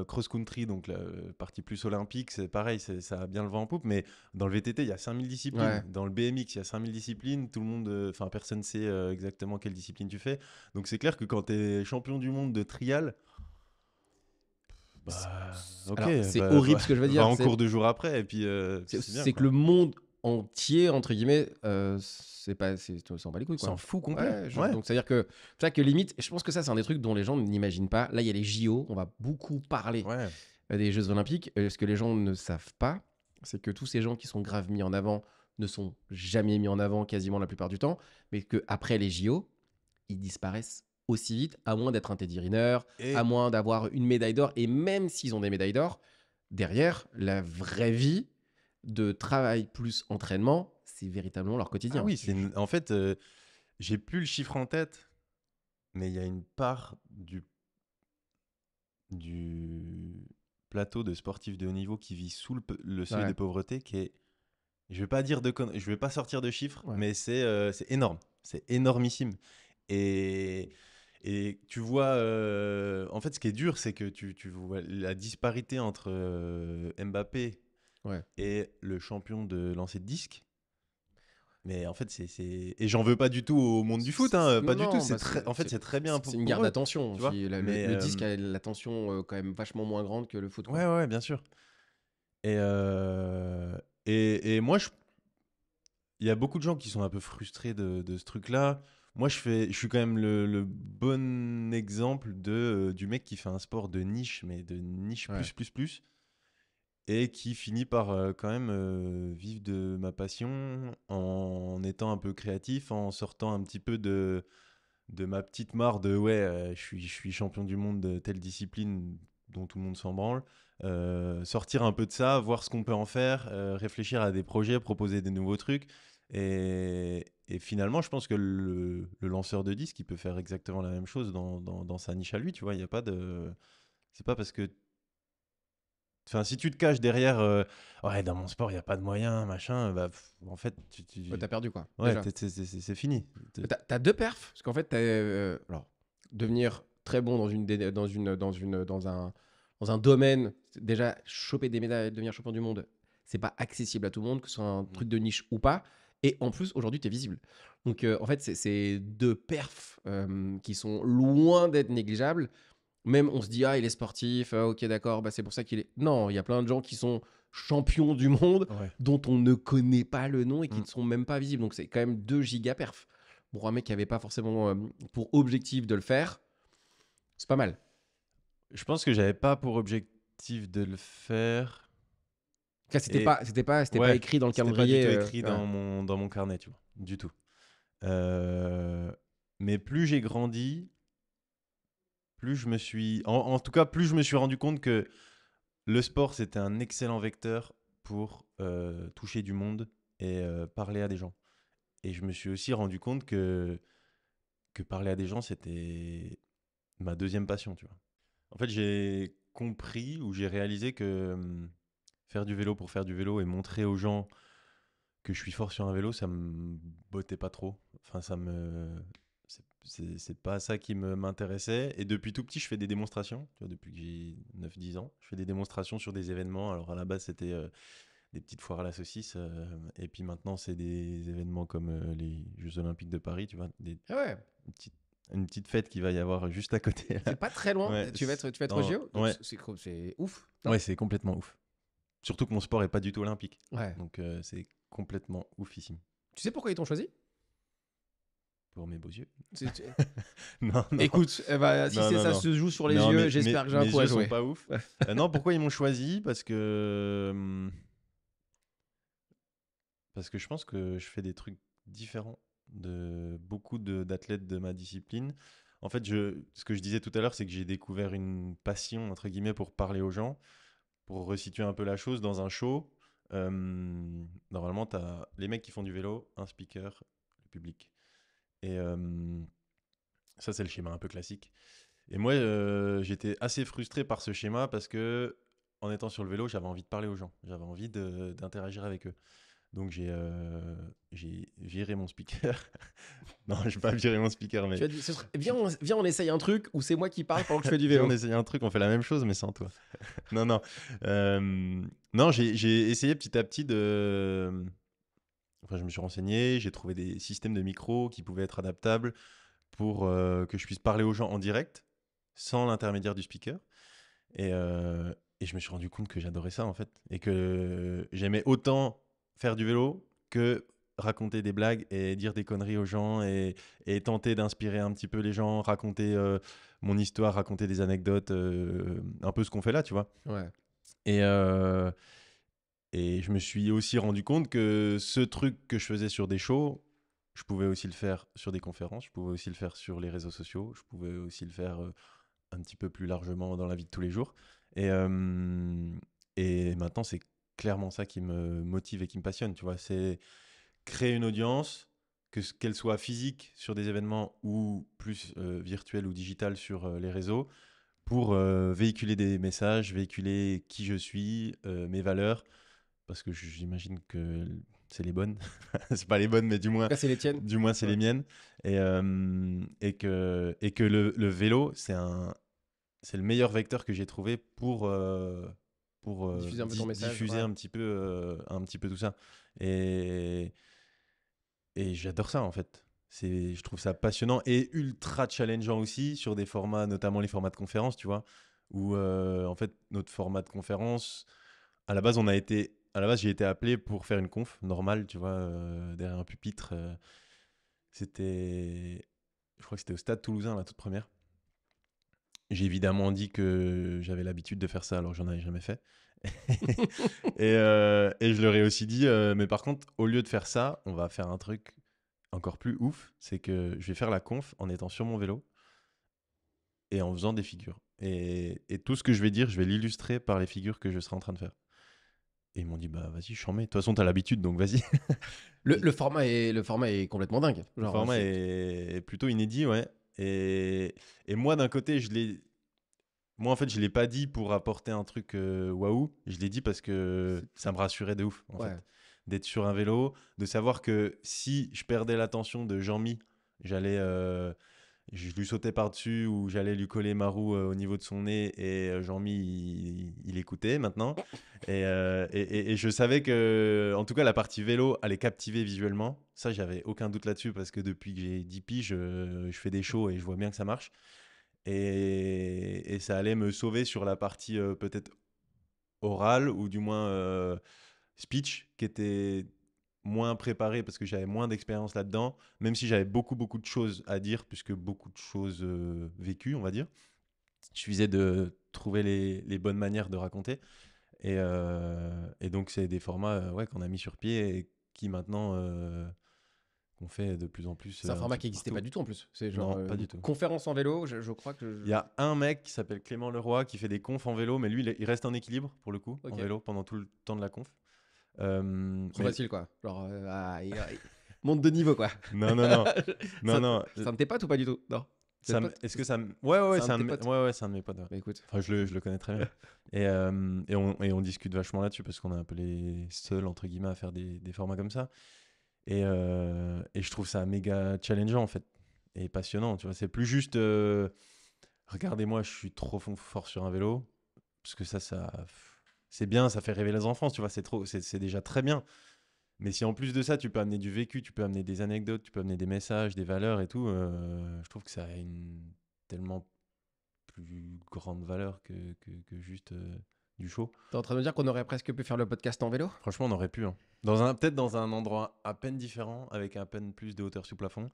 cross-country, donc la partie plus olympique, c'est pareil, ça a bien le vent en poupe. Mais dans le VTT, il y a 5000 disciplines. Ouais. Dans le BMX, il y a 5000 disciplines. Tout le monde, enfin, personne ne sait exactement quelle discipline tu fais. Donc c'est clair que quand tu es champion du monde de trial, bah, ok, Alors, c'est va, horrible va, ce que je veux va dire. en cours 2 jours après et puis c'est bien, C'est que quoi. le monde entier, entre guillemets, c'est pas, on s'en bat les couilles, On s'en quoi. fout complet. Ouais, Ouais. donc c'est-à-dire que limite, je pense que ça, c'est un des trucs dont les gens n'imaginent pas. Là, il y a les JO, on va beaucoup parler Ouais. des Jeux Olympiques. Ce que les gens ne savent pas, c'est que tous ces gens qui sont grave mis en avant ne sont jamais mis en avant quasiment la plupart du temps, mais qu'après les JO, ils disparaissent aussi vite, à moins d'être un Teddy Riner, à Et moins d'avoir une médaille d'or. Et même s'ils ont des médailles d'or, derrière, la vraie vie de travail plus entraînement, c'est véritablement leur ah quotidien. oui, en fait, j'ai plus le chiffre en tête, mais il y a une part du plateau de sportifs de haut niveau qui vit sous le seuil de Ouais, pauvreté qui est, je vais pas dire je vais pas sortir de chiffres, ouais. mais c'est énorme, c'est énormissime. Et, Et tu vois, en fait, ce qui est dur, c'est que tu vois la disparité entre Mbappé Ouais. et le champion de lancer de disque. Mais en fait, et j'en veux pas du tout au monde du foot, hein, pas du tout. Non, bah En fait, c'est très bien c'est une guerre pour eux, d'attention tu vois. aussi. Mais Le disque a l'attention quand même vachement moins grande que le foot, quoi. ouais, bien sûr. Et, et moi, il y a beaucoup de gens qui sont un peu frustrés de ce truc-là. Moi, je suis quand même le bon exemple du mec qui fait un sport de niche, mais de niche Ouais. plus, et qui finit par quand même vivre de ma passion en étant un peu créatif, en sortant un petit peu de ma petite mare de ouais, je suis champion du monde de telle discipline dont tout le monde s'en branle. Sortir un peu de ça, voir ce qu'on peut en faire, réfléchir à des projets, proposer des nouveaux trucs. Et finalement, je pense que le lanceur de disque, il peut faire exactement la même chose dans sa niche à lui. Tu vois, il y a pas de. C'est pas parce que. Enfin, si tu te caches derrière, ouais, dans mon sport, il n'y a pas de moyens, machin, bah, en fait, Ouais, t'as perdu, quoi, ouais, déjà. c'est fini. Mais t'as deux perfs, parce qu'en fait, alors, devenir très bon dans un domaine, déjà, choper des médailles, devenir champion du monde, c'est pas accessible à tout le monde, que ce soit un truc de niche ou pas. Et en plus, aujourd'hui, tu es visible. Donc, en fait, c'est deux perfs qui sont loin d'être négligeables. Même, on se dit, ah, il est sportif, ah, ok, d'accord, bah, c'est pour ça qu'il est. Non, il y a plein de gens qui sont champions du monde Ouais. dont on ne connaît pas le nom et qui Mm. ne sont même pas visibles. Donc, c'est quand même 2 giga perfs. Pour un mec qui n'avait pas forcément pour objectif de le faire, c'est pas mal. Je pense que j'avais pas pour objectif de le faire. Là, Et c'était pas ouais, écrit dans le c'était pas du calendrier. tout écrit Ouais. dans mon carnet, tu vois, du tout. Mais plus j'ai grandi, plus je me suis, en tout cas, plus je me suis rendu compte que le sport, c'était un excellent vecteur pour toucher du monde et parler à des gens. Et je me suis aussi rendu compte que parler à des gens, c'était ma deuxième passion, tu vois. En fait, j'ai compris ou j'ai réalisé que faire du vélo pour faire du vélo et montrer aux gens que je suis fort sur un vélo, ça me bottait pas trop. Enfin, c'est pas ça qui m'intéressait. Et depuis tout petit, je fais des démonstrations. Tu vois, depuis que j'ai 9 10 ans, je fais des démonstrations sur des événements. Alors à la base, c'était des petites foires à la saucisse. Et puis maintenant, c'est des événements comme les Jeux Olympiques de Paris, tu vois, Ah ouais, une petite, une petite fête qui va y avoir juste à côté. c'est pas très loin. Ouais, Tu vas être au JO. Donc, ouais, c'est ouf. Non. ouais, c'est complètement ouf. Surtout que mon sport est pas du tout olympique. Ouais. Donc c'est complètement oufissime Tu sais pourquoi ils t'ont choisi? pour mes beaux yeux. C'est- tu- Non, non, Écoute, eh ben, si non, c'est non, ça non. se joue sur les Non, yeux, j'espère que j'ai un mes coup à yeux sont jouer. pas ouf. Ouais. Non, pourquoi ils m'ont choisi? Parce que je pense que je fais des trucs différents de beaucoup d'athlètes de ma discipline. En fait, ce que je disais tout à l'heure, c'est que j'ai découvert une passion, entre guillemets, pour parler aux gens, pour resituer un peu la chose dans un show. Normalement, tu as les mecs qui font du vélo, un speaker, le public. Et ça, c'est le schéma un peu classique. Et moi, j'étais assez frustré par ce schéma parce que, en étant sur le vélo, j'avais envie de parler aux gens. J'avais envie d'interagir avec eux. Donc, j'ai viré mon speaker. Non, je vais pas virer mon speaker, Tu mais as dit, viens, on essaye un truc où c'est moi qui parle pendant que je fais du viens, on vélo. essaye un truc, on fait la même chose, mais sans toi. Non, non. Euh, non, j'ai essayé petit à petit de. Enfin, je me suis renseigné, j'ai trouvé des systèmes de micro qui pouvaient être adaptables pour que je puisse parler aux gens en direct, sans l'intermédiaire du speaker. Et je me suis rendu compte que j'adorais ça, en fait. Et que j'aimais autant faire du vélo que raconter des blagues et dire des conneries aux gens et tenter d'inspirer un petit peu les gens, raconter mon histoire, raconter des anecdotes, un peu ce qu'on fait là, tu vois. Ouais. Et, euh, et je me suis aussi rendu compte que ce truc que je faisais sur des shows, je pouvais aussi le faire sur des conférences, je pouvais aussi le faire sur les réseaux sociaux, je pouvais aussi le faire un petit peu plus largement dans la vie de tous les jours. Et, euh, et maintenant, c'est clairement ça qui me motive et qui me passionne. Tu vois, c'est créer une audience, qu'elle soit physique sur des événements ou plus virtuelle ou digitale sur les réseaux, pour véhiculer des messages, véhiculer qui je suis, mes valeurs, parce que j'imagine que c'est les bonnes. C'est pas les bonnes, mais Là, c'est les tiennes. du moins c'est Ouais. les miennes. Et que le vélo, c'est le meilleur vecteur que j'ai trouvé pour Diffuser un peu ton message. diffuser Ouais. un petit peu tout ça. Et, et j'adore ça en fait. Je trouve ça passionnant et ultra challengeant aussi sur des formats, notamment les formats de conférence, tu vois, où en fait notre format de conférence, à la base j'ai été appelé pour faire une conf normale, tu vois, derrière un pupitre. Je crois que c'était au Stade Toulousain la toute première. J'ai évidemment dit que j'avais l'habitude de faire ça, alors j'en avais jamais fait. Et je leur ai aussi dit, mais par contre, au lieu de faire ça, on va faire un truc encore plus ouf, c'est que je vais faire la conf en étant sur mon vélo et en faisant des figures. Et tout ce que je vais dire, je vais l'illustrer par les figures que je serai en train de faire. Et ils m'ont dit, bah vas-y, je t'en mets. De toute façon, t'as l'habitude, donc vas-y. Le format est complètement dingue. Le Genre, format est plutôt inédit, ouais. Et moi, d'un côté, moi, en fait, je l'ai pas dit pour apporter un truc waouh. Je l'ai dit parce que ça me rassurait de ouf, en ouais. fait. D'être sur un vélo, de savoir que si je perdais l'attention de Jean-Mi, j'allais, je lui sautais par-dessus ou j'allais lui coller ma roue au niveau de son nez et Jean-Mi, il écoutait maintenant. Et je savais que, en tout cas, la partie vélo allait captiver visuellement. Ça, j'avais aucun doute là-dessus parce que depuis que j'ai 10 piges, je fais des shows et je vois bien que ça marche. Et ça allait me sauver sur la partie peut-être orale ou du moins speech qui était moins préparée parce que j'avais moins d'expérience là-dedans, même si j'avais beaucoup de choses à dire puisque beaucoup de choses vécues, on va dire. Il suffisait de trouver les bonnes manières de raconter. Et donc, c'est des formats ouais, qu'on a mis sur pied et qui maintenant qu'on fait de plus en plus C'est un un format truc qui n'existait pas partout. du tout en plus. C'est genre Non, pas une du tout. conférence en vélo. Je crois que. Il y a un mec qui s'appelle Clément Leroy qui fait des confs en vélo, mais lui, il reste en équilibre pour le coup, en Ok. vélo pendant tout le temps de la conf. Trop Mais facile quoi. Genre, monte de niveau quoi. non, non, non, non, ça, non. ça ne t'est pas ou pas du tout? Non. Vous êtes potes? Est-ce que ça me... Ouais, ouais, ouais, C'est un de tes potes. ouais, ouais, c'est un de mes potes. Ouais. Bah écoute. Enfin, je le connais très bien. Et on discute vachement là-dessus parce qu'on est un peu les seuls, entre guillemets, à faire des formats comme ça. Et je trouve ça méga challengeant, en fait. Et passionnant, tu vois. C'est plus juste... regardez-moi, je suis trop fort sur un vélo. Parce que c'est bien, ça fait rêver les enfants, tu vois. C'est déjà très bien. Mais si en plus de ça, tu peux amener du vécu, tu peux amener des anecdotes, tu peux amener des messages, des valeurs et tout, je trouve que ça a une tellement plus grande valeur que juste du show. T'es en train de me dire qu'on aurait presque pu faire le podcast en vélo? Franchement, on aurait pu. Hein. Peut-être dans un endroit à peine différent, avec à peine plus de hauteur sous plafond.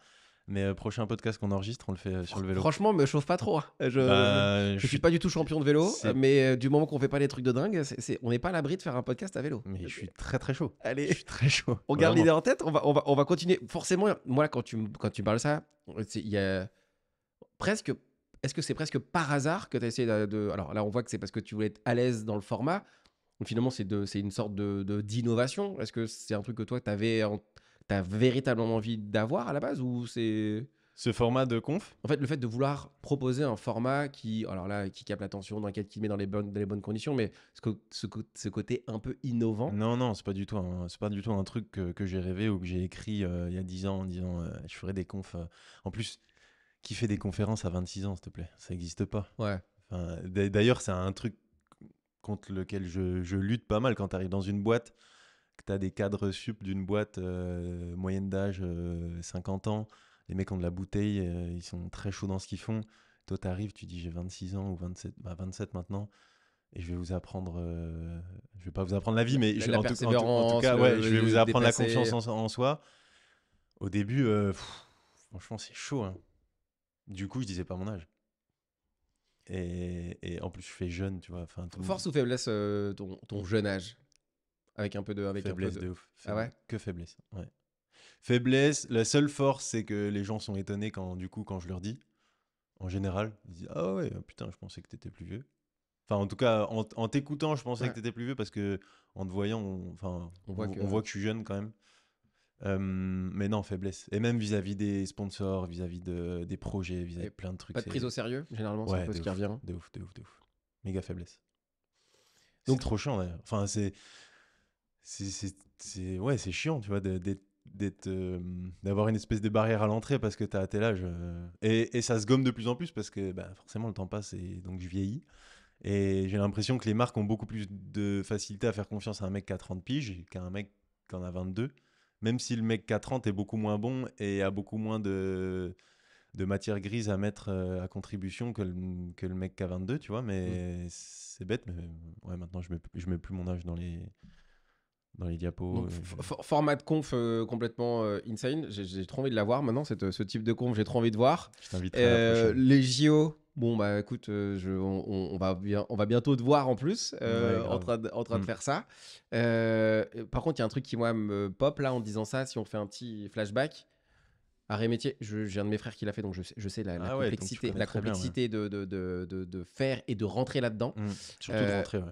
Mais prochain podcast qu'on enregistre, on le fait sur le vélo. Franchement, me chauffe pas trop. Hein. Bah, Je suis pas du tout champion de vélo, c'est- mais du moment qu'on fait pas des trucs de dingue, on n'est pas à l'abri de faire un podcast à vélo. Mais je suis très très chaud. Allez. Je suis très chaud. On garde Vraiment. l'idée en tête, on va continuer. Forcément, moi, quand tu parles ça, il y a presque. Est-ce que c'est presque par hasard que tu as essayé Alors là, on voit que c'est parce que tu voulais être à l'aise dans le format. Donc finalement, c'est une sorte d'innovation. Est-ce que c'est un truc que toi, t'as véritablement envie d'avoir à la base ou c'est. Ce format de conf, En fait, le fait de vouloir proposer un format qui, alors là, qui capte l'attention, dans lequel qui met dans les bonnes conditions, mais ce côté un peu innovant. non, non, c'est pas du tout un truc que j'ai rêvé ou que j'ai écrit il y a 10 ans en disant je ferai des confs. En plus, qui fait des conférences à 26 ans, s'il te plaît? Ça n'existe pas. Ouais. Enfin, d'ailleurs, c'est un truc contre lequel je lutte pas mal quand tu arrives dans une boîte, que tu as des cadres sup d'une boîte moyenne d'âge 50 ans. Les mecs ont de la bouteille, ils sont très chauds dans ce qu'ils font. Toi, tu arrives, tu dis j'ai 26 ans ou 27, bah 27 maintenant. Et je vais vous apprendre, je vais pas vous apprendre la vie, mais La en tout persévérance, cas, ouais, je vais vous apprendre la dépasser. confiance en soi. Au début, franchement, c'est chaud. Hein. Du coup, je disais pas mon âge. Et en plus, je fais jeune, tu vois. Enfin, Force ou faiblesse, ton jeune âge? Avec un peu de. faiblesse de ouf. Ah ouais? Que faiblesse. Ouais. Faiblesse, la seule force, c'est que les gens sont étonnés quand je leur dis. En général, ils disent ah ouais, putain, je pensais que t'étais plus vieux. Enfin, en tout cas, en t'écoutant, je pensais Ouais. que t'étais plus vieux parce que en te voyant, On voit on voit que je suis jeune quand même. Mais non, faiblesse. Et même vis-à-vis des sponsors, vis-à-vis des projets, vis-à-vis Et de plein de trucs. pas de prise au sérieux, généralement, c'est un Ouais, peu ce qui revient. de ouf, de ouf, de ouf. Méga faiblesse. Donc- C'est trop chiant d'ailleurs. Enfin, ouais, c'est chiant, tu vois, d'avoir une espèce de barrière à l'entrée parce que t'es là. Et ça se gomme de plus en plus parce que bah, forcément le temps passe et donc je vieillis. Et j'ai l'impression que les marques ont beaucoup plus de facilité à faire confiance à un mec qui a 30 piges qu'à un mec qui en a 22. Même si le mec qui a 30 est beaucoup moins bon et a beaucoup moins de matière grise à mettre à contribution que le mec qui a 22, tu vois. Mais c'est bête, mais ouais, maintenant je mets plus mon âge dans les diapos. Donc, format de conf complètement insane. J'ai trop envie de la voir maintenant, ce type de conf, j'ai trop envie de voir. Je t'inviterai à la prochaine. Les JO, bon, bah écoute, on va bientôt te voir en plus Ouais, en grave. train de faire ça. Par contre, il y a un truc qui, moi, me pop là en disant ça, si on fait un petit flashback. Arrêt métier, j'ai un de mes frères qui l'a fait, donc je sais la Ah ouais, donc tu complexité, connais très bien, ouais. de faire et de rentrer là-dedans. Surtout de rentrer, ouais.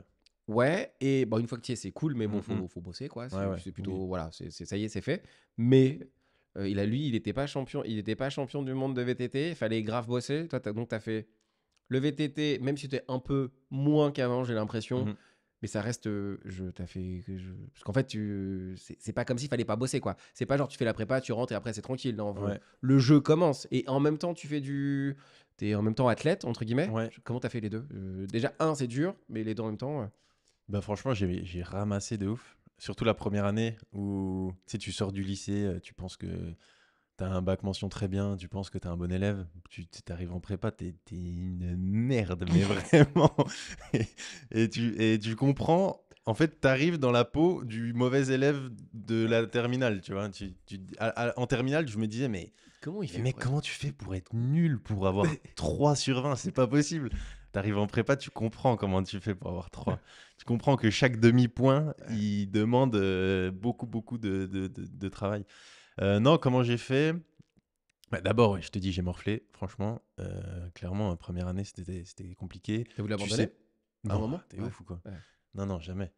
Ouais, et bon, une fois que tu y es, c'est cool, mais bon, faut bosser, quoi. Ouais, ouais, C'est plutôt, oui. voilà, ça y est, c'est fait. Mais il était pas champion, du monde de VTT, il fallait grave bosser. Toi, donc, tu as fait le VTT, même si tu es un peu moins qu'avant, j'ai l'impression. Mhm. Mais ça reste, parce qu'en fait, c'est pas comme s'il fallait pas bosser, quoi. C'est pas genre tu fais la prépa, tu rentres et après c'est tranquille. Non, Ouais. le jeu commence et en même temps tu fais t'es en même temps athlète entre guillemets. Ouais. Comment t'as fait les deux? Déjà un c'est dur, mais les deux en même temps. Bah franchement, j'ai ramassé de ouf. Surtout la première année où tu sais, tu sors du lycée, tu penses que t'as un bac mention très bien, tu penses que t'es un bon élève, tu arrives en prépa, t'es une merde, mais vraiment. Et tu comprends, en fait, t'arrives dans la peau du mauvais élève de la terminale, tu vois. En terminale, je me disais, Comment il mais fait mec, pour être. comment tu fais pour être nul, pour avoir 3 sur 20? C'est pas possible. T'arrives en prépa, tu comprends comment tu fais pour avoir 3. Tu comprends que chaque demi-point, il demande beaucoup, beaucoup de travail. Non, comment j'ai fait? Bah, d'abord, ouais, je te dis, j'ai morflé, franchement. Clairement, première année, c'était compliqué. T'as voulu Tu abandonner sais... à un Non, moment? t'es Ouais. ouf ou quoi? Ouais. Non, non, jamais.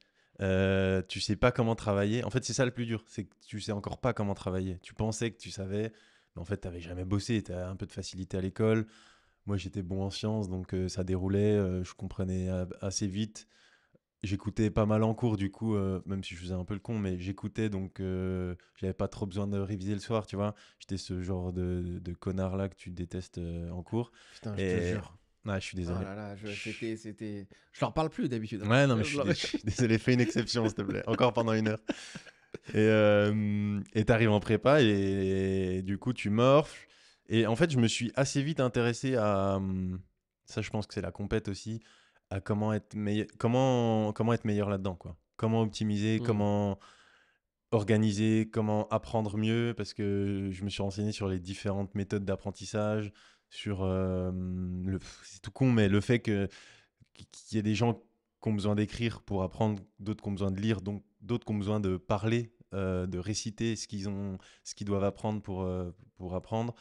Tu sais pas comment travailler. En fait, c'est ça le plus dur. C'est que tu sais encore pas comment travailler. Tu pensais que tu savais, mais en fait, t'avais jamais bossé. T'as un peu de facilité à l'école. Moi, j'étais bon en sciences, donc ça déroulait. Je comprenais assez vite. J'écoutais pas mal en cours, du coup, même si je faisais un peu le con, mais j'écoutais, donc j'avais pas trop besoin de réviser le soir, tu vois. J'étais ce genre de connard-là que tu détestes en cours. Putain, je te Et jure. ouais, je suis Oh désolé. là là, c'était. Je leur parle plus d'habitude, hein. Ouais, non, mais Je leur- je suis désolé, fais une exception, s'il te plaît. Encore pendant 1 heure. Et t'arrives en prépa et du coup, tu morfles. Et en fait, je me suis assez vite intéressé à... ça, je pense que c'est la compète aussi, à comment être meilleur là-dedans, quoi. Comment optimiser, Hmm. comment organiser, comment apprendre mieux, parce que je me suis renseigné sur les différentes méthodes d'apprentissage, sur c'est tout con, mais le fait qu'il y ait des gens qui ont besoin d'écrire pour apprendre, d'autres qui ont besoin de lire, donc d'autres qui ont besoin de parler, de réciter ce qu'ils doivent apprendre pour apprendre.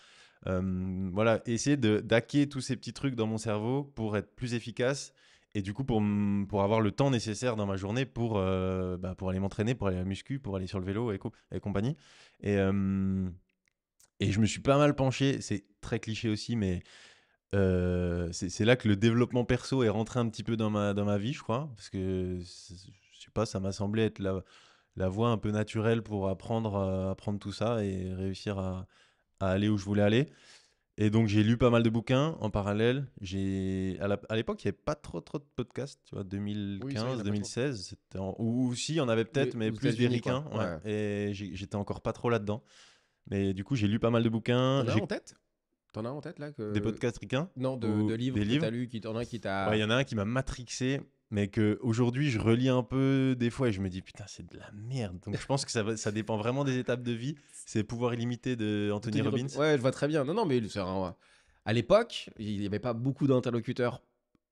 Voilà, essayer d'hacker tous ces petits trucs dans mon cerveau pour être plus efficace et du coup pour avoir le temps nécessaire dans ma journée pour aller m'entraîner, pour aller à la muscu, pour aller sur le vélo et compagnie. Et, euh, et je me suis pas mal penché, c'est très cliché aussi, mais c'est là que le développement perso est rentré un petit peu dans ma vie, je crois, parce que je sais pas, ça m'a semblé être la voie un peu naturelle pour apprendre tout ça et réussir à aller où je voulais aller. Et donc j'ai lu pas mal de bouquins en parallèle. À l'époque, il n'y avait pas trop de podcasts, tu vois, Oui, ça, il y en 2015, a pas trop. 2016, ou si, il y en avait peut-être, Mais mais aux plus des États-Unis, quoi. ricains, ouais. Ouais. Et j'étais encore pas trop là-dedans. Mais du coup, j'ai lu pas mal de bouquins, T'en as un en tête? T'en as un en tête là des que. podcasts ricains Non, de ou des livres que t'as livres. lu, t'en as un qui Ouais, il t'a. y en a un qui m'a matrixé, mais que aujourd'hui je relis un peu des fois et je me dis putain, c'est de la merde. Donc je pense que ça dépend vraiment des étapes de vie. C'est Pouvoir illimité de De Anthony Tony Robbins. Robbins. Ouais, je vois très bien. Non, non, mais à l'époque, il n'y avait pas beaucoup d'interlocuteurs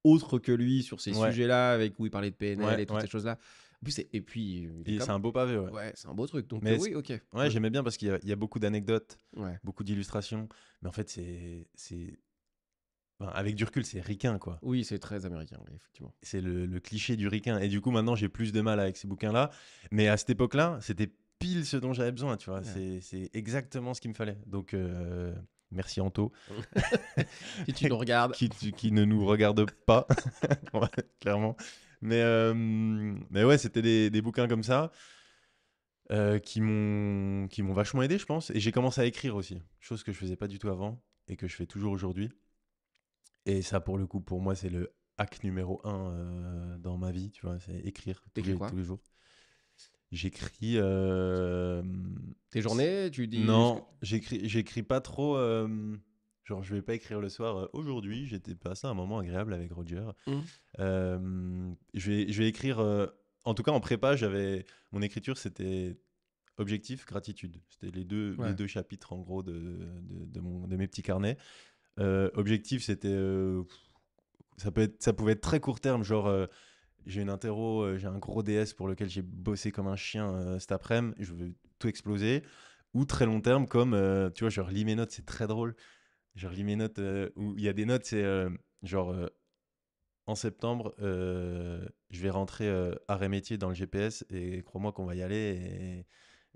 autres que lui sur ces Ouais, sujets-là, avec où il parlait de PNL ouais, et toutes ouais. ces choses-là. En plus, et puis, il est Et c'est comme. un beau pavé, ouais. Ouais, c'est un beau truc. Donc, Mais oui, ok. ouais, j'aimais bien parce qu'il y a beaucoup d'anecdotes, Ouais. beaucoup d'illustrations. Mais en fait, enfin, avec du recul, c'est ricain, quoi. Oui, c'est très américain, oui, effectivement. C'est le cliché du ricain. Et du coup, maintenant, j'ai plus de mal avec ces bouquins-là. Mais à cette époque-là, c'était pile ce dont j'avais besoin, tu vois. Ouais. C'est exactement ce qu'il me fallait. Donc, merci Anto, Si tu nous regardes. qui ne nous regarde pas, ouais, clairement. Mais ouais, c'était des bouquins comme ça. qui m'ont vachement aidé, je pense. Et j'ai commencé à écrire aussi, chose que je faisais pas du tout avant et que je fais toujours aujourd'hui. Et ça, pour le coup, pour moi, c'est le hack numéro un dans ma vie, tu vois, c'est écrire T'écris quoi? tous les jours. J'écris. Tes journées, tu dis ce que... Non, j'écris pas trop. Genre, je vais pas écrire le soir. Aujourd'hui, j'étais passé un moment agréable avec Roger. Mhm. Je vais écrire. En tout cas, en prépa, mon écriture, c'était objectif, gratitude. C'était les Ouais. deux chapitres, en gros, de mes petits carnets. Objectif, c'était. Ça pouvait être très court terme, genre. J'ai une interro, j'ai un gros DS pour lequel j'ai bossé comme un chien cet après-midi, je veux tout exploser. Ou très long terme, comme, tu vois, je relis mes notes, c'est très drôle. Je relis mes notes où il y a des notes, c'est genre en septembre, je vais rentrer arrêt métier dans le GPS et crois-moi qu'on va y aller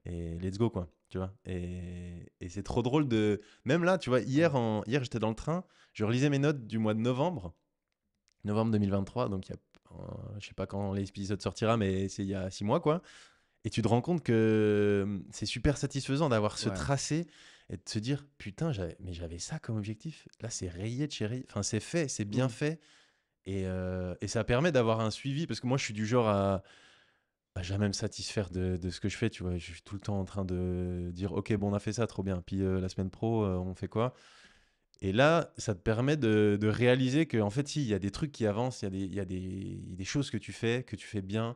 et let's go, quoi. Tu vois, et c'est trop drôle de. Même là, tu vois, hier j'étais dans le train, je relisais mes notes du mois de novembre 2023, donc je sais pas quand l'épisode sortira, mais c'est il y a 6 mois, quoi. Et tu te rends compte que c'est super satisfaisant d'avoir ce Ouais. tracé et de se dire, putain, j'avais ça comme objectif. Là, c'est rayé de chez rayé. Enfin, c'est fait, c'est bien Mhm. fait. Et ça permet d'avoir un suivi, parce que moi, je suis du genre à jamais me satisfaire de ce que je fais, tu vois. Je suis tout le temps en train de dire, ok, bon, on a fait ça, trop bien. Puis la semaine pro, on fait quoi? Et là, ça te permet de réaliser qu'en fait, si, il y a des trucs qui avancent, il y a des choses que tu fais bien,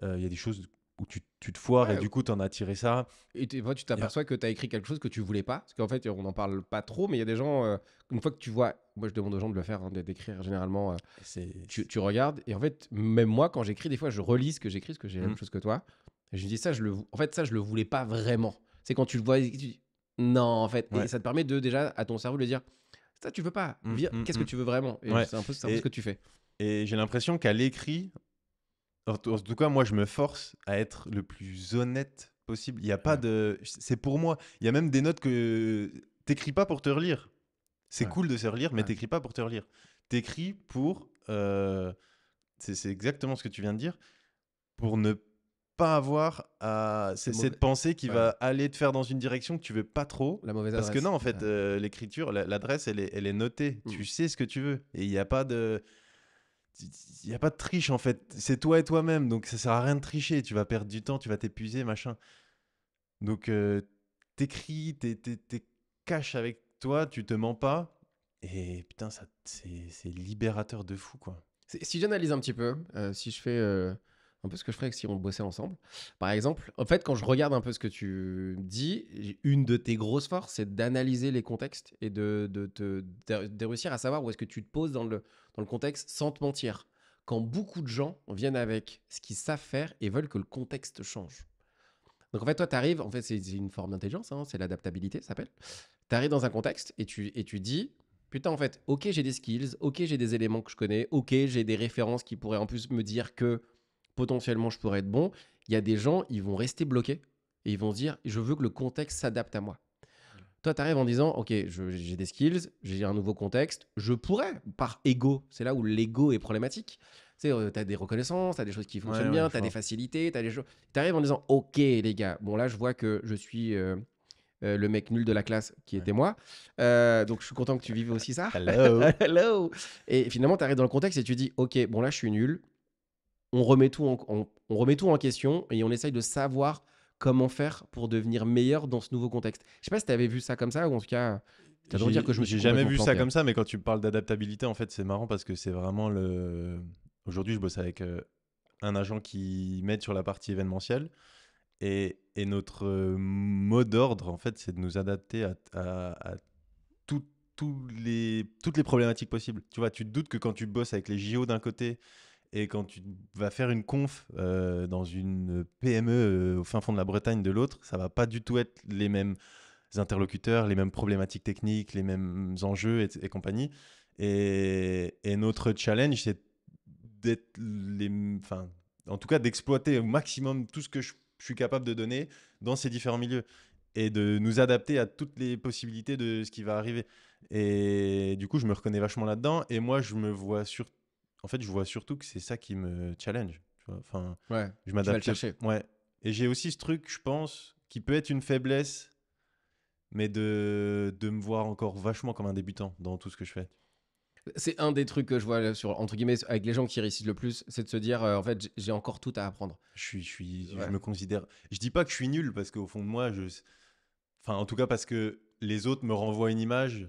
il y a des choses où tu te foires et Ouais. du coup, tu en as tiré ça. Et tu Il y a- t'aperçois que tu as écrit quelque chose que tu voulais pas. Parce qu'en fait, on n'en parle pas trop, mais il y a des gens, une fois que tu vois, moi je demande aux gens de le faire, hein, d'écrire généralement, tu regardes. Et en fait, même moi, quand j'écris, des fois, je relis ce que j'écris, parce que j'ai la Hmm, même chose que toi. Et je me dis, en fait, ça, je le voulais pas vraiment. C'est quand tu le vois, tu dis, non, en fait. Et ouais. ça te permet déjà, à ton cerveau, de dire, ça, tu veux pas. Hmm, hmm, Qu'est-ce que hmm. tu veux vraiment? Et Ouais. c'est un peu ce que Et, tu fais. et j'ai l'impression qu'à l'écrit, en tout cas, moi, je me force à être le plus honnête possible. Il y a pas Ouais, de. C'est pour moi. Il y a même des notes que t'écris pas pour te relire. C'est ouais, cool de se relire, mais ouais. t'écris pas pour te relire. T'écris pour. C'est exactement ce que tu viens de dire. Pour ne pas avoir à. Le C'est mauvais... cette pensée qui ouais, va aller te faire dans une direction que tu veux pas trop. la mauvaise Parce que adresse. non, en fait, Ouais. l'écriture, l'adresse, elle est notée. Hmm. Tu sais ce que tu veux. Et il n'y a pas de. Il y a pas de triche, en fait. C'est toi et toi-même. Donc ça sert à rien de tricher. Tu vas perdre du temps, tu vas t'épuiser, machin. Donc t'écris, t'es cash avec toi, tu te mens pas. Et putain, c'est libérateur de fou, quoi. Si j'analyse un petit peu, si je fais un peu ce que je ferais si on bossait ensemble, par exemple, en fait, quand je regarde un peu ce que tu dis, une de tes grosses forces, c'est d'analyser les contextes et de réussir à savoir où est-ce que tu te poses dans le contexte sans te mentir. Quand beaucoup de gens viennent avec ce qu'ils savent faire et veulent que le contexte change. Donc en fait, toi, tu arrives, en fait, c'est une forme d'intelligence, hein, c'est l'adaptabilité, ça s'appelle. Tu arrives dans un contexte et tu dis, putain, en fait, ok, j'ai des skills, ok, j'ai des éléments que je connais, ok, j'ai des références qui pourraient en plus me dire que potentiellement je pourrais être bon. Il y a des gens, ils vont rester bloqués et ils vont se dire, je veux que le contexte s'adapte à moi. Toi, tu arrives en disant, ok, j'ai des skills, j'ai un nouveau contexte, je pourrais, par ego, c'est là où l'ego est problématique. Tu sais, tu as des reconnaissances, tu as des choses qui Ouais, fonctionnent ouais, bien, je tu as des vois. facilités, tu as des choses. Tu arrives en disant, ok, les gars, bon, là, je vois que je suis le mec nul de la classe qui Ouais. était moi. Donc, je suis content que tu vives aussi ça. Hello. Hello. Et finalement, tu arrives dans le contexte et tu dis, ok, bon, là, je suis nul. On remet tout en question et on essaye de savoir comment faire pour devenir meilleur dans ce nouveau contexte. Je sais pas si tu avais vu ça comme ça ou en tout cas, tu as de dire que je me suis J'ai jamais complètement vu ça planté, hein. comme ça, mais quand tu parles d'adaptabilité, en fait, c'est marrant parce que c'est vraiment le. Aujourd'hui, je bosse avec un agent qui m'aide sur la partie événementielle. Et notre mot d'ordre, en fait, c'est de nous adapter à tout- toutes les problématiques possibles. Tu vois, tu te doutes que quand tu bosses avec les JO d'un côté et quand tu vas faire une conf dans une PME au fin fond de la Bretagne de l'autre, ça va pas du tout être les mêmes interlocuteurs, les mêmes problématiques techniques, les mêmes enjeux et compagnie. Et notre challenge, c'est d'être enfin, en tout cas, d'exploiter au maximum tout ce que je suis capable de donner dans ces différents milieux et de nous adapter à toutes les possibilités de ce qui va arriver. Et du coup, je me reconnais vachement là-dedans. Et moi, en fait, je vois surtout que c'est ça qui me challenge. Tu vois. Enfin, Ouais, je tu vas le m'adapte. chercher. Ouais. Et j'ai aussi ce truc, je pense, qui peut être une faiblesse, mais de me voir encore vachement comme un débutant dans tout ce que je fais. C'est un des trucs que je vois là, sur, entre guillemets, avec les gens qui réussissent le plus, c'est de se dire, en fait, j'ai encore tout à apprendre. Je Ouais. me considère. Je dis pas que je suis nul parce qu'au fond de moi, enfin, en tout cas, parce que les autres me renvoient une image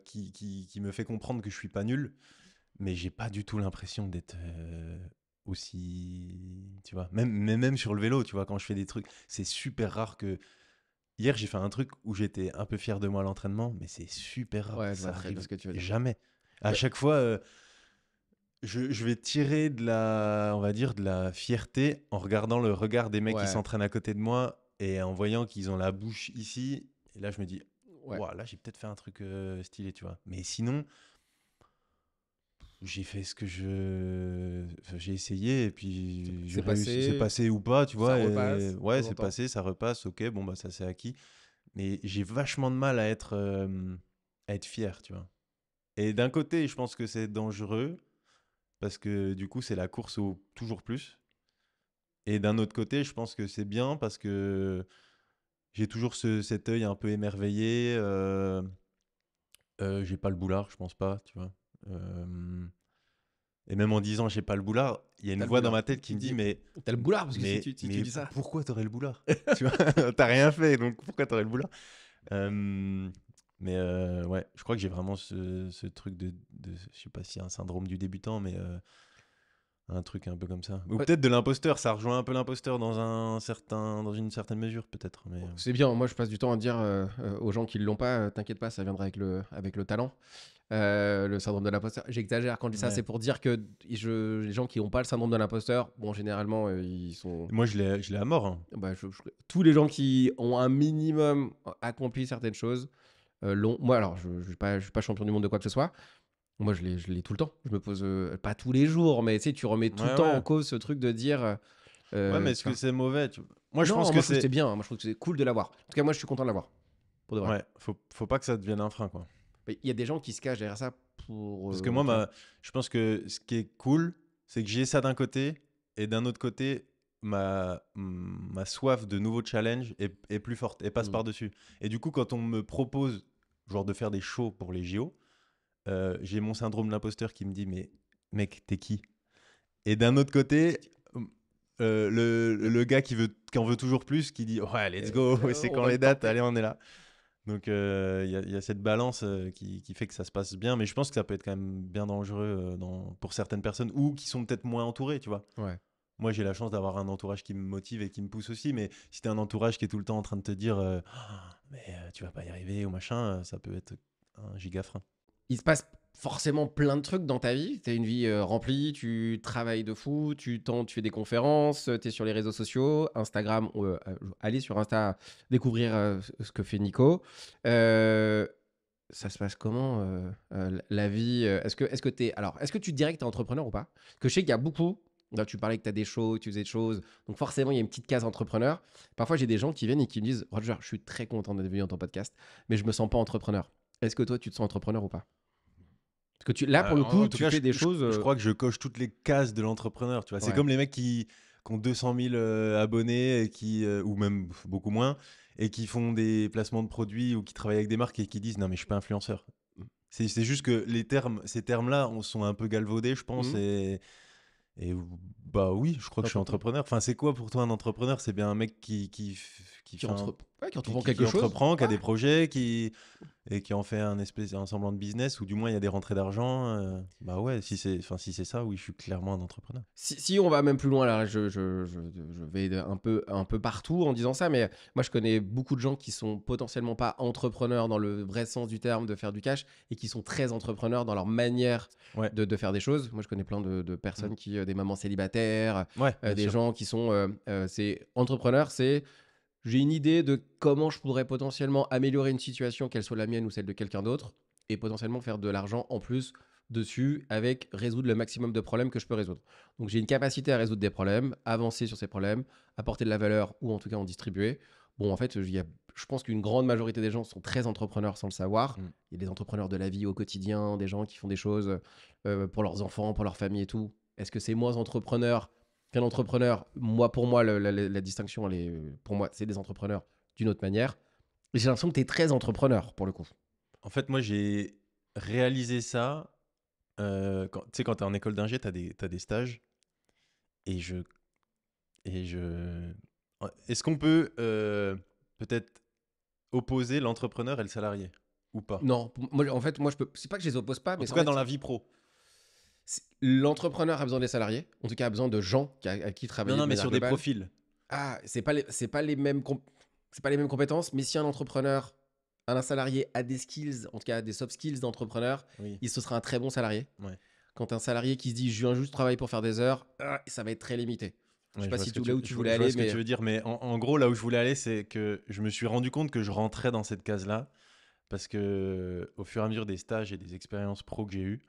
qui me fait comprendre que je suis pas nul, mais j'ai pas du tout l'impression d'être aussi. Tu vois, même sur le vélo, tu vois, quand je fais des trucs, c'est super rare que. Hier, j'ai fait un truc où j'étais un peu fier de moi à l'entraînement, mais c'est super rare. Ouais, je Ça vois très bien arrive ce que tu veux dire. jamais. À Bah, chaque fois, je vais tirer on va dire, de la fierté en regardant le regard des mecs qui ouais, s'entraînent à côté de moi et en voyant qu'ils ont la bouche ici. Et là, je me dis, ouais. ouah, là, j'ai peut-être fait un truc stylé, tu vois. Mais sinon, j'ai fait ce que enfin, j'ai essayé et puis j'ai C'est réussi. C'est passé, passé ou pas, tu ça vois. repasse de Ouais, temps en c'est temps. passé, ça repasse, ok, bon, bah, ça c'est acquis. Mais j'ai vachement de mal à être fier, tu vois. Et d'un côté, je pense que c'est dangereux parce que du coup, c'est la course au toujours plus. Et d'un autre côté, je pense que c'est bien parce que j'ai toujours cet œil un peu émerveillé. J'ai pas le boulard, je pense pas, tu vois. Euh, et même en disant j'ai pas le boulard, il y a une T'as le voix dans boulard. ma tête qui Qui me dit dit, t'as le boulard, parce que si tu dis ça. pourquoi t'aurais le boulard? Tu vois, t'as rien fait, donc pourquoi t'aurais le boulard? Euh, ouais, je crois que j'ai vraiment ce truc je sais pas si c'est un syndrome du débutant, mais un truc un peu comme ça. Ou Ouais, peut-être de l'imposteur, ça rejoint un peu l'imposteur dans une certaine mesure, peut-être. c'est bien, moi je passe du temps à dire aux gens qui ne l'ont pas, t'inquiète pas, ça viendra avec le talent. Le syndrome de l'imposteur. J'exagère quand je dis ça, Ouais. c'est pour dire que les gens qui n'ont pas le syndrome de l'imposteur, bon, généralement, ils sont. Moi, je l'ai à mort, hein. Bah, tous les gens qui ont un minimum accompli certaines choses l'ont. Moi, alors, je ne suis pas champion du monde de quoi que ce soit. Moi, je l'ai tout le temps. Je me pose, pas tous les jours, mais tu sais, tu remets tout le Ouais, temps en ouais. cause ce truc de dire. Ouais, mais est-ce Tu que vois. c'est mauvais Moi, je pense Non, que moi, je trouve que c'est c'est. bien. Moi, je trouve que c'est cool de l'avoir. En tout cas, moi, je suis content de l'avoir. Pour de vrai. Ouais, faut pas que ça devienne un frein, quoi. Mais il y a des gens qui se cachent derrière ça pour. Parce que moi, Tu vois. je pense que ce qui est cool, c'est que j'ai ça d'un côté, et d'un autre côté, ma soif de nouveaux challenges est plus forte, et passe Mm. par-dessus. Et du coup, quand on me propose, genre, de faire des shows pour les JO, j'ai mon syndrome de l'imposteur qui me dit, mais mec, t'es qui? Et d'un autre côté, le gars qui en veut toujours plus, qui dit, ouais, let's go, c'est On quand va les le dates, tenter. allez, on est là. Donc il y a cette balance qui fait que ça se passe bien, mais je pense que ça peut être quand même bien dangereux pour certaines personnes ou qui sont peut-être moins entourées, tu vois. Ouais. Moi, j'ai la chance d'avoir un entourage qui me motive et qui me pousse aussi, mais si t'as un entourage qui est tout le temps en train de te dire ah, mais tu vas pas y arriver ou machin, ça peut être un giga frein. Il se passe forcément plein de trucs dans ta vie. Tu as une vie remplie, tu travailles de fou, tu fais des conférences, tu es sur les réseaux sociaux, Instagram, allez sur Insta découvrir ce que fait Nico. Euh, Ça se passe comment la vie est-ce que est-ce que tu dirais que tu es entrepreneur ou pas? Parce que je sais qu'il y a beaucoup. Là, tu parlais que tu as des shows, tu faisais des choses. Donc, forcément, il y a une petite case entrepreneur. Parfois, j'ai des gens qui viennent et qui me disent Roger, je suis très content d'être venu dans ton podcast, mais je me sens pas entrepreneur. Est-ce que toi, tu te sens entrepreneur ou pas? Parce que là, pour le coup, En tout tu cas, fais des choses. je crois que je coche toutes les cases de l'entrepreneur, tu vois. C'est Ouais. comme les mecs qui ont 200 000 abonnés et ou même beaucoup moins et qui font des placements de produits ou qui travaillent avec des marques et qui disent non mais je suis pas influenceur. C'est juste que ces termes-là sont un peu galvaudés, je pense, Mhm. et bah oui, je crois que je suis Entrepreneur. entrepreneur. Enfin, c'est quoi pour toi un entrepreneur? C'est bien un mec qui Qui, fait ouais, qui entreprend quelque qui chose. entreprend, qui a Ouais. des projets, et qui en fait un semblant de business, ou du moins il y a des rentrées d'argent. Bah ouais, si c'est ça, oui, je suis clairement un entrepreneur. Si on va même plus loin, là, je vais un peu partout en disant ça, mais moi, je connais beaucoup de gens qui sont potentiellement pas entrepreneurs dans le vrai sens du terme de faire du cash et qui sont très entrepreneurs dans leur manière Ouais, de faire des choses. Moi, je connais plein de mm. personnes des mamans célibataires, Ouais, bien des sûr. gens qui sont. C'est entrepreneur, c'est j'ai une idée de comment je pourrais potentiellement améliorer une situation, qu'elle soit la mienne ou celle de quelqu'un d'autre, et potentiellement faire de l'argent en plus dessus avec résoudre le maximum de problèmes que je peux résoudre. Donc j'ai une capacité à résoudre des problèmes, avancer sur ces problèmes, apporter de la valeur ou en tout cas en distribuer. Bon, en fait, je pense qu'une grande majorité des gens sont très entrepreneurs sans le savoir. Mm. Il y a des entrepreneurs de la vie au quotidien, des gens qui font des choses pour leurs enfants, pour leur famille et tout. Est-ce que c'est moins entrepreneur qu'un entrepreneur, pour moi, la distinction, elle est, pour moi, c'est des entrepreneurs d'une autre manière. Et j'ai l'impression que tu es très entrepreneur, pour le coup. En fait, moi, j'ai réalisé ça tu sais, quand tu es en école d'ingé, tu as des stages. Et je. Et je... Est-ce qu'on peut peut-être opposer l'entrepreneur et le salarié ou pas? Non, moi, en fait, moi, je peux. C'est pas que je les oppose pas, En mais tout en cas, fait, dans la vie pro. l'entrepreneur a besoin des salariés. En tout cas, a besoin de gens à qui Non, travailler non, de mais manière sur des globale. profils. Ah, c'est pas les mêmes c'est pas les mêmes compétences, mais si un entrepreneur, un salarié a des skills, en tout cas des soft skills d'entrepreneur, Oui, ce sera un très bon salarié. ouais. Quand un salarié qui se dit je viens juste travailler pour faire des heures, ça va être très limité. Je sais Ouais, pas si tu là où tu voulais je vois aller, ce que mais tu veux dire, mais en gros, là où je voulais aller, c'est que je me suis rendu compte que je rentrais dans cette case-là parce que au fur et à mesure des stages et des expériences pro que j'ai eues,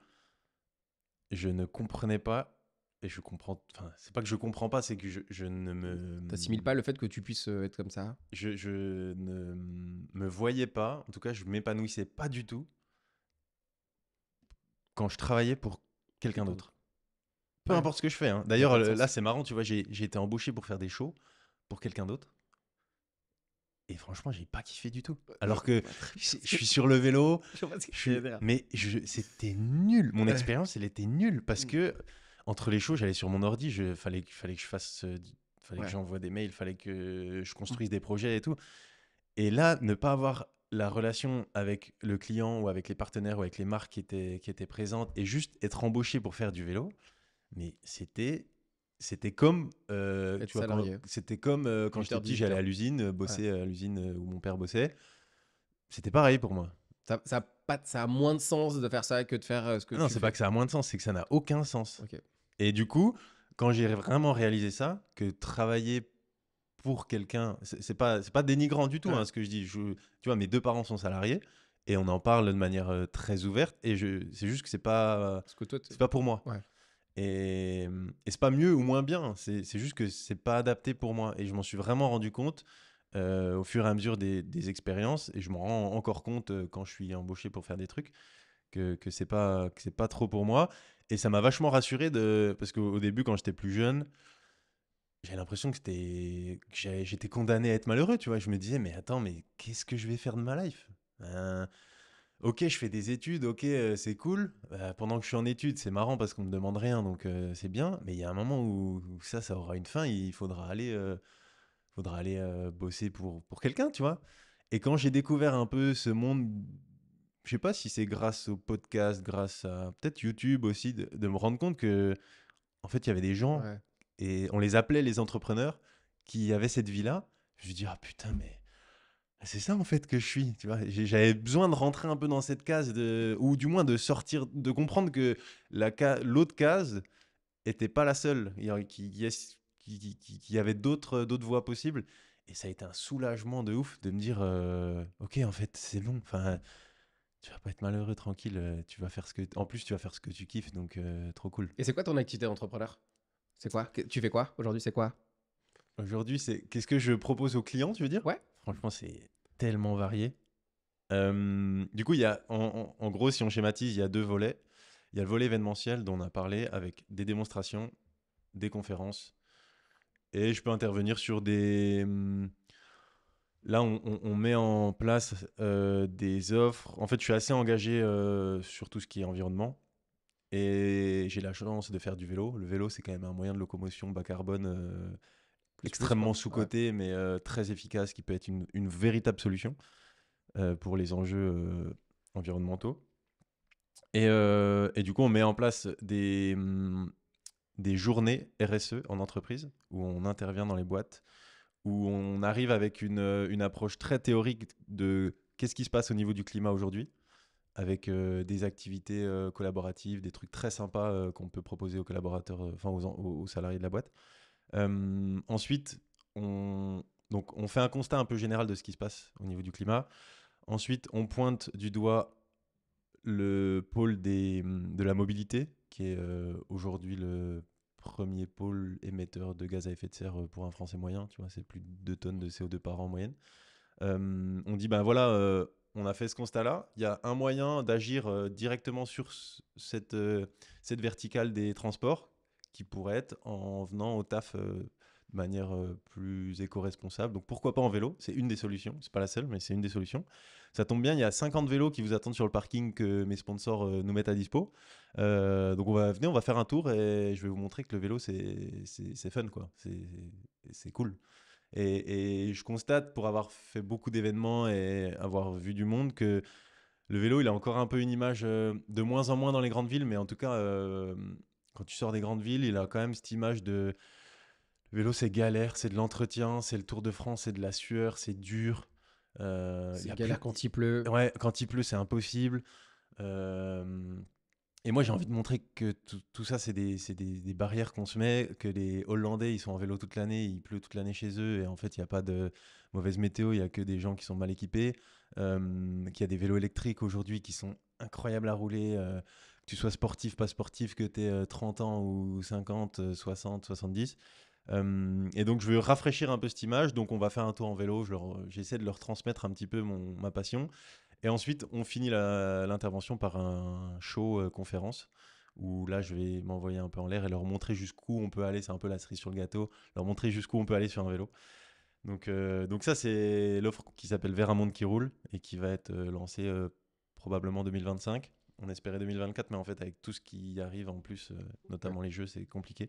je ne comprenais pas et je comprends. Enfin, c'est pas que je comprends pas, c'est que je ne t'assimiles pas le fait que tu puisses être comme ça. je ne me voyais pas. En tout cas, je m'épanouissais pas du tout quand je travaillais pour quelqu'un Quelqu'un d'autre. d'autre. Peu Ouais, importe ce que je fais, hein. y a D'ailleurs, pas de là, sens. c'est marrant, tu vois, j'ai été embauché pour faire des shows pour quelqu'un d'autre. Et franchement, j'ai pas kiffé du tout. Alors que vois très bien je ce que suis sur le vélo, je vois ce que tu veux dire. c'était nul. Mon Ouais. expérience, elle était nulle parce que entre les shows, j'allais sur mon ordi, fallait que je fasse, fallait que Ouais. j'envoie des mails, fallait que je construise des projets et tout. Et là, ne pas avoir la relation avec le client ou avec les partenaires ou avec les marques qui étaient présentes et juste être embauché pour faire du vélo, mais c'était comme, Être tu vois, salarié, c'était comme quand j'étais petit, 8h-18h. j'allais à l'usine, Ouais. bosser à l'usine où mon père bossait. C'était pareil pour moi. Ça a moins de sens de faire ça que de faire ce que Ah non, tu c'est pas fais. que ça a moins de sens, c'est que ça n'a aucun sens. Ok. Et du coup, quand j'ai vraiment réalisé ça, que travailler pour quelqu'un, c'est pas dénigrant du tout Ouais. hein, ce que je dis. Tu vois, mes deux parents sont salariés et on en parle de manière très ouverte. Et c'est juste que Parce que toi, c'est pas pour moi. ouais. Et c'est pas mieux ou moins bien. C'est juste que c'est pas adapté pour moi. Et je m'en suis vraiment rendu compte au fur et à mesure des expériences. Et je m'en rends encore compte quand je suis embauché pour faire des trucs que c'est pas trop pour moi. Et ça m'a vachement rassuré parce qu'au début, quand j'étais plus jeune, j'avais l'impression que j'étais condamné à être malheureux, tu vois. Je me disais, mais attends, mais qu'est-ce que je vais faire de ma life? Ok, je fais des études, ok, c'est cool. Pendant que je suis en études, c'est marrant parce qu'on me demande rien, donc c'est bien. Mais il y a un moment où ça aura une fin. Il faudra aller bosser pour quelqu'un, tu vois. Et quand j'ai découvert un peu ce monde, je sais pas si c'est grâce au podcast, grâce à peut-être YouTube aussi, de me rendre compte que en fait, il y avait des gens Ouais. et on les appelait les entrepreneurs qui avaient cette vie-là. Je me suis dit, ah putain, mais c'est ça en fait que je suis, tu vois. J'avais besoin de rentrer un peu dans cette case, ou du moins de sortir, de comprendre que l'autre case était pas la seule, qu'il y avait d'autres voies possibles. Et ça a été un soulagement de ouf de me dire, ok, en fait, c'est bon. Enfin, tu vas pas être malheureux, tranquille. Tu vas faire en plus, tu vas faire ce que tu kiffes, donc trop cool. Et c'est quoi ton activité d'entrepreneur? C'est quoi? Tu fais quoi aujourd'hui? C'est quoi? Aujourd'hui, qu'est-ce que je propose aux clients, tu veux dire? Ouais. Franchement, c'est tellement varié. Du coup, il y a, en gros, si on schématise, il y a deux volets. Il y a le volet événementiel dont on a parlé avec des démonstrations, des conférences. Et je peux intervenir sur Là, on met en place des offres. En fait, je suis assez engagé sur tout ce qui est environnement. Et j'ai la chance de faire du vélo. Le vélo, c'est quand même un moyen de locomotion bas carbone Plus, extrêmement quoi. Ouais. sous-coté, mais très efficace, qui peut être une véritable solution pour les enjeux environnementaux. Et du coup, on met en place des journées RSE en entreprise, où on intervient dans les boîtes, où on arrive avec une approche très théorique de qu'est-ce qui se passe au niveau du climat aujourd'hui, avec des activités collaboratives, des trucs très sympas qu'on peut proposer aux collaborateurs, enfin aux salariés de la boîte. Ensuite, on fait un constat un peu général de ce qui se passe au niveau du climat. Ensuite, on pointe du doigt le pôle de la mobilité, qui est aujourd'hui le premier pôle émetteur de gaz à effet de serre pour un Français moyen. Tu vois, c'est plus de 2 tonnes de CO2 par an en moyenne. On dit, ben voilà, on a fait ce constat-là. Il y a un moyen d'agir directement sur cette verticale des transports, qui pourrait être en venant au taf de manière plus éco-responsable. Donc pourquoi pas en vélo? C'est une des solutions. C'est pas la seule, mais c'est une des solutions. Ça tombe bien, il y a 50 vélos qui vous attendent sur le parking que mes sponsors nous mettent à dispo. Donc venez, on va faire un tour et je vais vous montrer que le vélo, c'est fun, quoi. C'est cool. Et je constate, pour avoir fait beaucoup d'événements et avoir vu du monde, que le vélo, il a encore un peu une image de moins en moins dans les grandes villes, mais en tout cas, quand tu sors des grandes villes, il a quand même cette image de le vélo, c'est galère, c'est de l'entretien, c'est le Tour de France, c'est de la sueur, c'est dur. C'est galère quand il pleut. Ouais, quand il pleut, c'est impossible. Euh, Et moi, j'ai envie de montrer que tout ça, c'est des barrières qu'on se met, que les Hollandais, ils sont en vélo toute l'année, il pleut toute l'année chez eux, et en fait, il n'y a pas de mauvaise météo, il n'y a que des gens qui sont mal équipés, qu'il y a des vélos électriques aujourd'hui qui sont incroyables à rouler, que tu sois sportif, pas sportif, que tu aies 30 ans ou 50, 60, 70. Et donc, je veux rafraîchir un peu cette image, donc on va faire un tour en vélo, j'essaie de leur transmettre un petit peu ma passion. Et ensuite, on finit l'intervention par un show conférence où là, je vais m'envoyer un peu en l'air et leur montrer jusqu'où on peut aller. C'est un peu la cerise sur le gâteau, leur montrer jusqu'où on peut aller sur un vélo. Donc ça, c'est l'offre qui s'appelle Vers un monde qui roule et qui va être lancée probablement 2025. On espérait 2024, mais en fait, avec tout ce qui arrive en plus, notamment les jeux, c'est compliqué.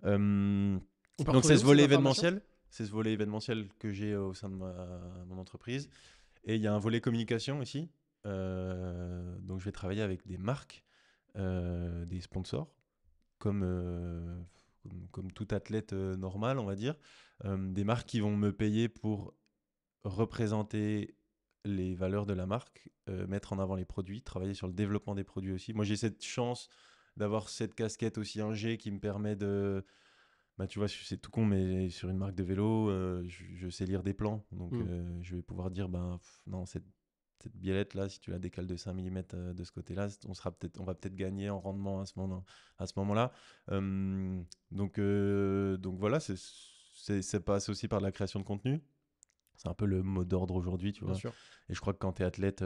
Euh, On peut donc retrouver c'est ce où ces volet informations? événementiel. C'est ce volet événementiel que j'ai au sein de mon entreprise. Et il y a un volet communication aussi. Donc je vais travailler avec des marques, des sponsors, comme tout athlète normal, on va dire. Des marques qui vont me payer pour représenter les valeurs de la marque, mettre en avant les produits, travailler sur le développement des produits aussi. Moi, j'ai cette chance d'avoir cette casquette aussi ingé qui me permet de... Bah, tu vois, c'est tout con, mais sur une marque de vélo, je sais lire des plans. Donc, Hmm. je vais pouvoir dire, ben, non, cette biellette là, si tu la décales de 5 mm de ce côté-là, on va peut-être gagner en rendement à ce moment-là. Donc voilà, ça passe aussi par de la création de contenu. C'est un peu le mot d'ordre aujourd'hui, tu Bien vois. sûr. Et je crois que quand tu es athlète,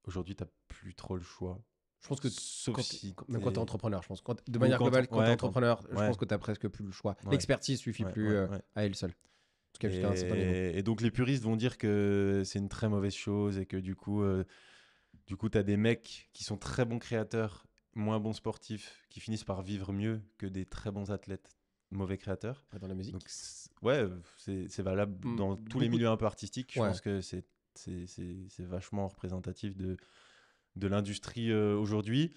aujourd'hui, tu n'as plus trop le choix. Je pense que Sauf si même quand tu es t'es... entrepreneur, je pense. De Ou manière globale, quand tu es ouais, quand... entrepreneur, je Ouais, pense que tu n'as presque plus le choix. ouais, L'expertise suffit ouais, plus ouais, ouais. à elle seule. En tout cas, jusqu'à un certain niveau. Et donc les puristes vont dire que c'est une très mauvaise chose et que du coup, tu as des mecs qui sont très bons créateurs, moins bons sportifs, qui finissent par vivre mieux que des très bons athlètes, mauvais créateurs. Dans la Donc musique. ouais, c'est valable dans tous les Beaucoup. milieux un peu artistiques. Je Ouais. pense que c'est vachement représentatif de l'industrie aujourd'hui.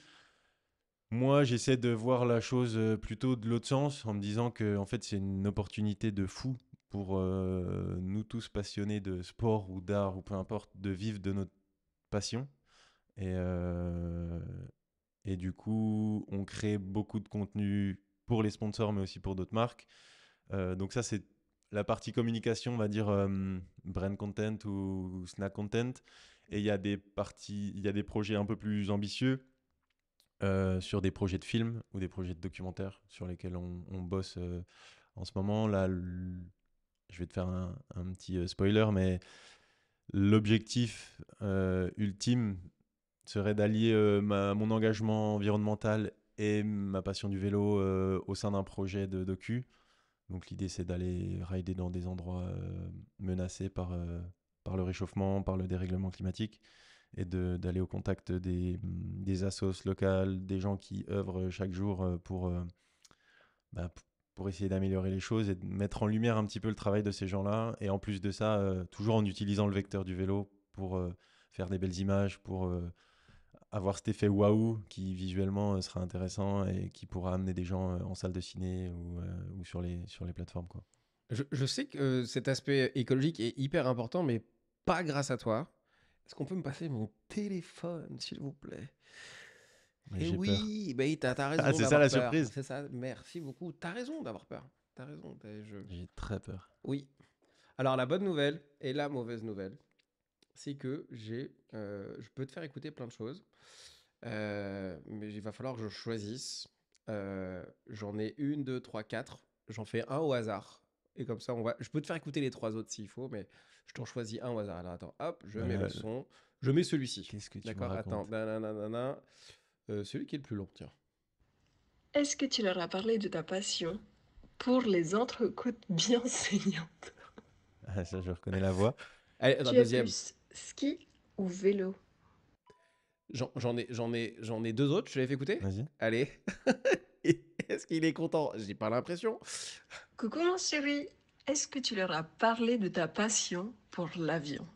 Moi, j'essaie de voir la chose plutôt de l'autre sens, en me disant que en fait, c'est une opportunité de fou pour nous tous passionnés de sport ou d'art ou peu importe, de vivre de notre passion. Et, euh, et du coup, on crée beaucoup de contenu pour les sponsors, mais aussi pour d'autres marques. Donc ça, c'est la partie communication, on va dire brand content ou snack content. Et il y a des projets un peu plus ambitieux sur des projets de films ou des projets de documentaires sur lesquels on bosse en ce moment. Là, je vais te faire un petit spoiler, mais l'objectif ultime serait d'allier mon engagement environnemental et ma passion du vélo au sein d'un projet de docu. Donc l'idée, c'est d'aller rider dans des endroits menacés par le réchauffement, par le dérèglement climatique, et d'aller au contact des assos locales, des gens qui œuvrent chaque jour bah, pour essayer d'améliorer les choses et de mettre en lumière un petit peu le travail de ces gens-là. Et en plus de ça, toujours en utilisant le vecteur du vélo pour faire des belles images, pour avoir cet effet waouh qui visuellement sera intéressant et qui pourra amener des gens en salle de ciné ou sur les plateformes, quoi. Je sais que cet aspect écologique est hyper important, mais pas grâce à toi. Est-ce qu'on peut me passer mon téléphone, s'il vous plaît? Mais Eh j'ai peur. oui, bah, t'as Ah, raison c'est ça d'avoir la peur. surprise. C'est ça, merci beaucoup. T'as raison d'avoir peur. T'as raison. J'ai très peur. Oui. Alors, la bonne nouvelle et la mauvaise nouvelle, c'est que je peux te faire écouter plein de choses, mais il va falloir que je choisisse. J'en ai une, deux, trois, quatre. J'en fais un au hasard. Et comme ça, je peux te faire écouter les trois autres s'il faut, mais je t'en choisis un au hasard. Alors attends, hop, je mets le Euh, son. Je mets celui-ci. Qu'est-ce que tu me D'accord. Attends. racontes? Nananana. Celui qui est le plus long, tiens. Est-ce que tu leur as parlé de ta passion pour les entrecôtes bien saignantes? Ah, ça, je reconnais la voix. Allez, attends, Tu es deuxième. plus ski ou vélo? J'en ai deux autres, je te les fais écouter. Vas-y. Allez. Est-ce qu'il est content? J'ai pas l'impression. Coucou mon chéri, est-ce que tu leur as parlé de ta passion pour l'avion?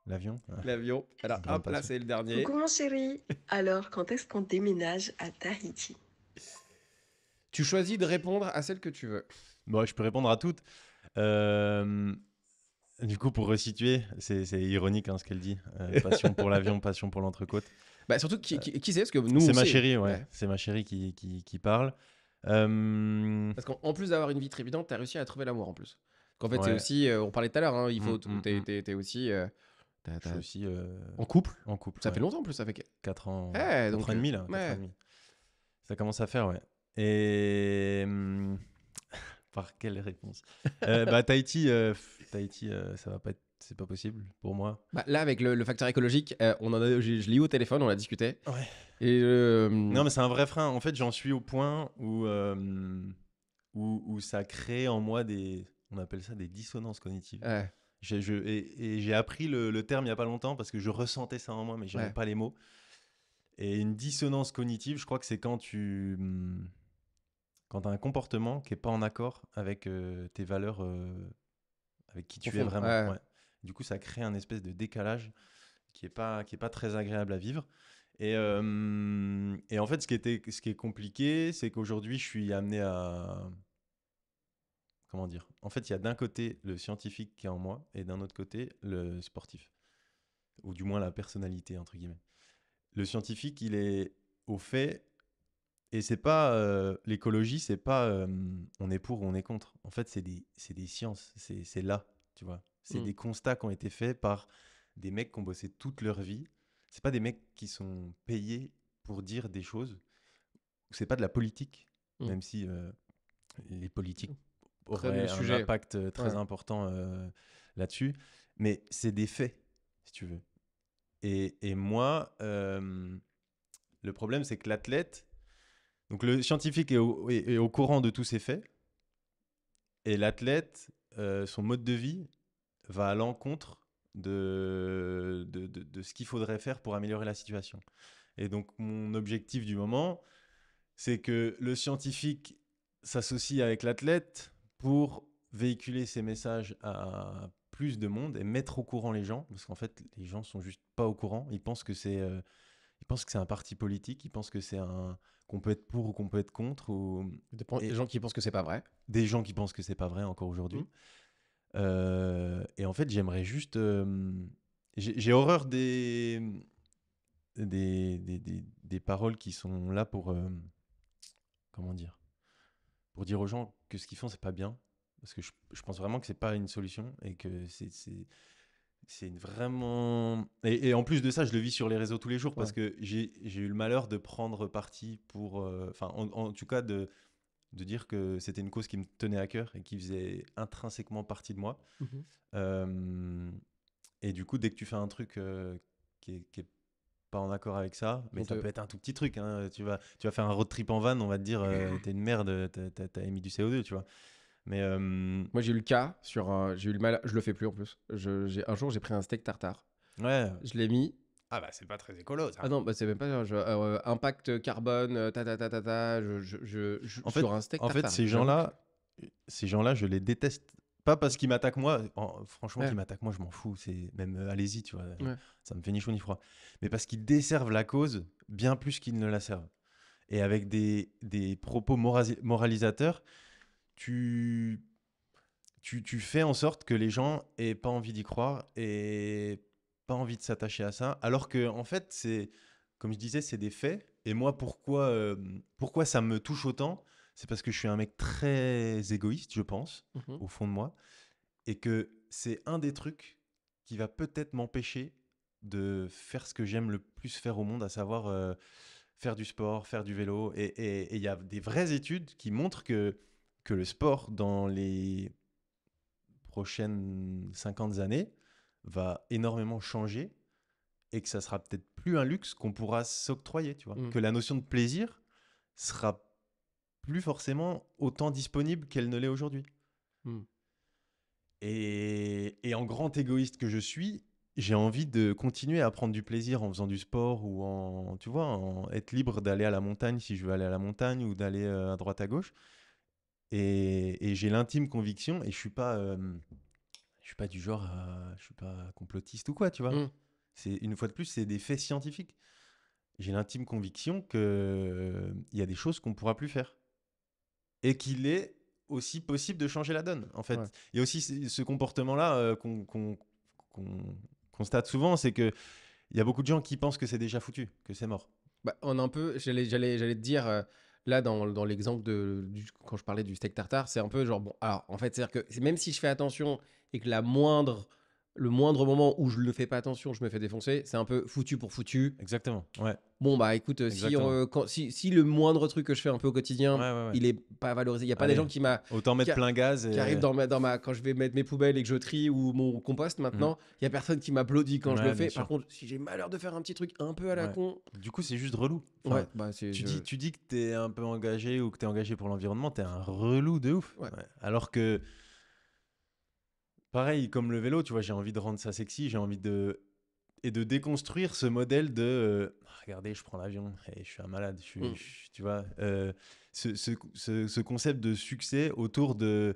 L'avion. L'avion. Alors, Grande hop, là, passion. c'est le dernier. Coucou mon chéri, alors quand est-ce qu'on déménage à Tahiti? Tu choisis de répondre à celle que tu veux. Bon, je peux répondre à toutes. Euh, Du coup, pour resituer, c'est ironique hein, ce qu'elle dit. Passion pour l'avion, passion pour l'entrecôte. Bah, surtout, qui c'est? Parce que nous, C'est on ma sait. chérie, ouais. C'est ma chérie qui parle. Parce qu'en plus d'avoir une vie trépidante, t'as réussi à trouver l'amour en plus. Qu'en fait, c'est Ouais. aussi, on parlait tout à l'heure, hein, il faut, Mm, mm, t'es aussi Je suis aussi en couple. en couple. Ça ouais. fait longtemps en plus, ça fait. 4 ans, Ouais, 4 donc, ans et demi là. 4 ans et ouais. demi. Ça commence à faire, ouais. Et par quelle réponse Tahiti, ça va pas être, c'est pas possible pour moi. Bah, là, avec le facteur écologique, je l'ai eu au téléphone, on a discuté. Ouais. Et Non, mais c'est un vrai frein. En fait, j'en suis au point où ça crée en moi on appelle ça des dissonances cognitives. ouais. Et j'ai appris le terme il y a pas longtemps parce que je ressentais ça en moi, mais j'avais Ouais. pas les mots. Et une dissonance cognitive, je crois que c'est quand as un comportement qui est pas en accord avec tes valeurs, avec qui tu es Profonde, vraiment. ouais. Ouais. Du coup, ça crée un espèce de décalage qui est pas très agréable à vivre. Et en fait, ce qui est compliqué, c'est qu'aujourd'hui, je suis amené à... Comment dire? En fait, il y a d'un côté le scientifique qui est en moi et d'un autre côté le sportif. Ou du moins la personnalité, entre guillemets. Le scientifique, il est au fait... Et c'est pas... l'écologie, c'est pas on est pour ou on est contre. En fait, c'est des sciences. C'est là, tu vois. C'est des constats qui ont été faits par des mecs qui ont bossé toute leur vie. C'est pas des mecs qui sont payés pour dire des choses. C'est pas de la politique, même si les politiques Très le auraient un sujet. impact très Ouais. important là-dessus. Mais c'est des faits, si tu veux. Et moi, le problème, c'est que l'athlète... Donc le scientifique est au courant de tous ces faits. Et l'athlète, son mode de vie va à l'encontre de ce qu'il faudrait faire pour améliorer la situation. Et donc, mon objectif du moment, c'est que le scientifique s'associe avec l'athlète pour véhiculer ces messages à plus de monde et mettre au courant les gens. Parce qu'en fait, les gens sont juste pas au courant. Ils pensent que c'est un parti politique. Ils pensent que c'est qu'on peut être pour ou qu'on peut être contre. Des gens qui pensent que c'est pas vrai. Des gens qui pensent que c'est pas vrai encore aujourd'hui. Et en fait, j'aimerais juste... j'ai horreur des paroles qui sont là pour... comment dire? Pour dire aux gens que ce qu'ils font, c'est pas bien. Parce que je pense vraiment que c'est pas une solution et que c'est vraiment... Et en plus de ça, je le vis sur les réseaux tous les jours parce que j'ai eu le malheur de prendre parti pour... Enfin, en tout cas, de dire que c'était une cause qui me tenait à cœur et qui faisait intrinsèquement partie de moi. Et du coup, dès que tu fais un truc qui est pas en accord avec ça, mais ça peut être un tout petit truc. Hein. Tu vas faire un road trip en van, on va te dire t'es une merde, t'as émis du CO2, tu vois. Mais moi, j'ai eu le cas j'ai eu le mal. Je le fais plus en plus. Un jour, j'ai pris un steak tartare. ouais. Je l'ai mis. Ah bah c'est pas très écolo ça. Ah non, bah c'est même pas impact carbone, En fait, sur un steak tartare. En fait, ces gens-là, je les déteste. Pas parce qu'ils m'attaquent moi. Franchement, qu'ils m'attaquent moi, je m'en fous. C'est même allez-y, tu vois. Ça me fait ni chaud ni froid. Mais parce qu'ils desservent la cause bien plus qu'ils ne la servent. Et avec des propos moralisateurs, tu fais en sorte que les gens aient pas envie d'y croire et pas envie de s'attacher à ça. Alors que en fait, c'est comme je disais, c'est des faits. Et moi, pourquoi ça me touche autant? C'est parce que je suis un mec très égoïste, je pense, au fond de moi. Et que c'est un des trucs qui va peut-être m'empêcher de faire ce que j'aime le plus faire au monde, à savoir faire du sport, faire du vélo. Et il y a des vraies études qui montrent que le sport, dans les prochaines 50 années, va énormément changer et que ça sera peut-être plus un luxe qu'on pourra s'octroyer, tu vois. Que la notion de plaisir sera plus forcément autant disponible qu'elle ne l'est aujourd'hui. Hmm. Et en grand égoïste que je suis, j'ai envie de continuer à prendre du plaisir en faisant du sport ou tu vois, être libre d'aller à la montagne si je veux aller à la montagne ou d'aller à droite à gauche. Et j'ai l'intime conviction, et je suis pas du genre, je suis pas complotiste ou quoi, tu vois. Hmm. C'est une fois de plus, c'est des faits scientifiques. J'ai l'intime conviction que il y a des choses qu'on pourra plus faire et qu'il est aussi possible de changer la donne. En fait, Ouais. il y a aussi ce comportement-là qu'on constate souvent, c'est que il y a beaucoup de gens qui pensent que c'est déjà foutu, que c'est mort. Bah, on a un peu, j'allais te dire, là, dans l'exemple quand je parlais du steak tartare, c'est un peu genre, bon, alors, en fait, c'est-à-dire que même si je fais attention et que le moindre moment où je ne fais pas attention, je me fais défoncer, c'est un peu foutu pour foutu. Exactement. Ouais. Bon, bah, écoute, Exactement. si le moindre truc que je fais un peu au Ouais, quotidien, ouais, ouais. il est pas valorisé, il n'y a pas des Allez, gens autant qui, mettre plein gaz qui arrivent et... quand je vais mettre mes poubelles et que je trie ou mon compost Mhm. maintenant, il y a personne qui m'applaudit quand je le Ouais, bien fais. Par sûr. contre, si j'ai malheur de faire un petit truc un peu à la Ouais. con, Du coup, c'est juste relou. ouais, Enfin, bah, c'est. tu dis que t'es un peu engagé ou que t'es engagé pour l'environnement, t'es un relou de ouf. Ouais. Ouais. Alors que, pareil, comme le vélo, tu vois, j'ai envie de rendre ça sexy, j'ai envie de... Et de déconstruire ce modèle de regardez, je prends l'avion et je suis un malade, Mm. tu vois, ce concept de succès autour de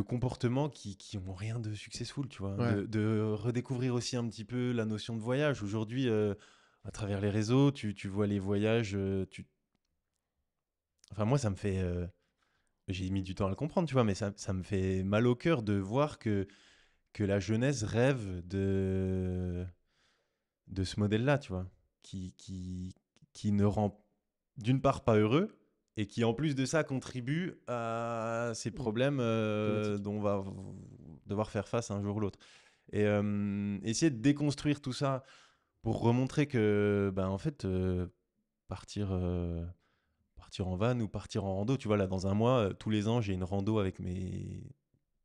comportements qui ont rien de successful, tu vois, Ouais. de redécouvrir aussi un petit peu la notion de voyage. Aujourd'hui, à travers les réseaux, tu vois les voyages, enfin moi ça me fait, j'ai mis du temps à le comprendre, tu vois, mais ça me fait mal au cœur de voir que la jeunesse rêve de ce modèle-là, tu vois, qui ne rend d'une part pas heureux et qui en plus de ça contribue à ces Mm. problèmes Climatique. dont on va devoir faire face un jour ou l'autre. Et essayer de déconstruire tout ça pour remontrer que, ben, en fait, partir, partir en van ou partir en rando, tu vois, là, dans un mois, tous les ans, j'ai une rando avec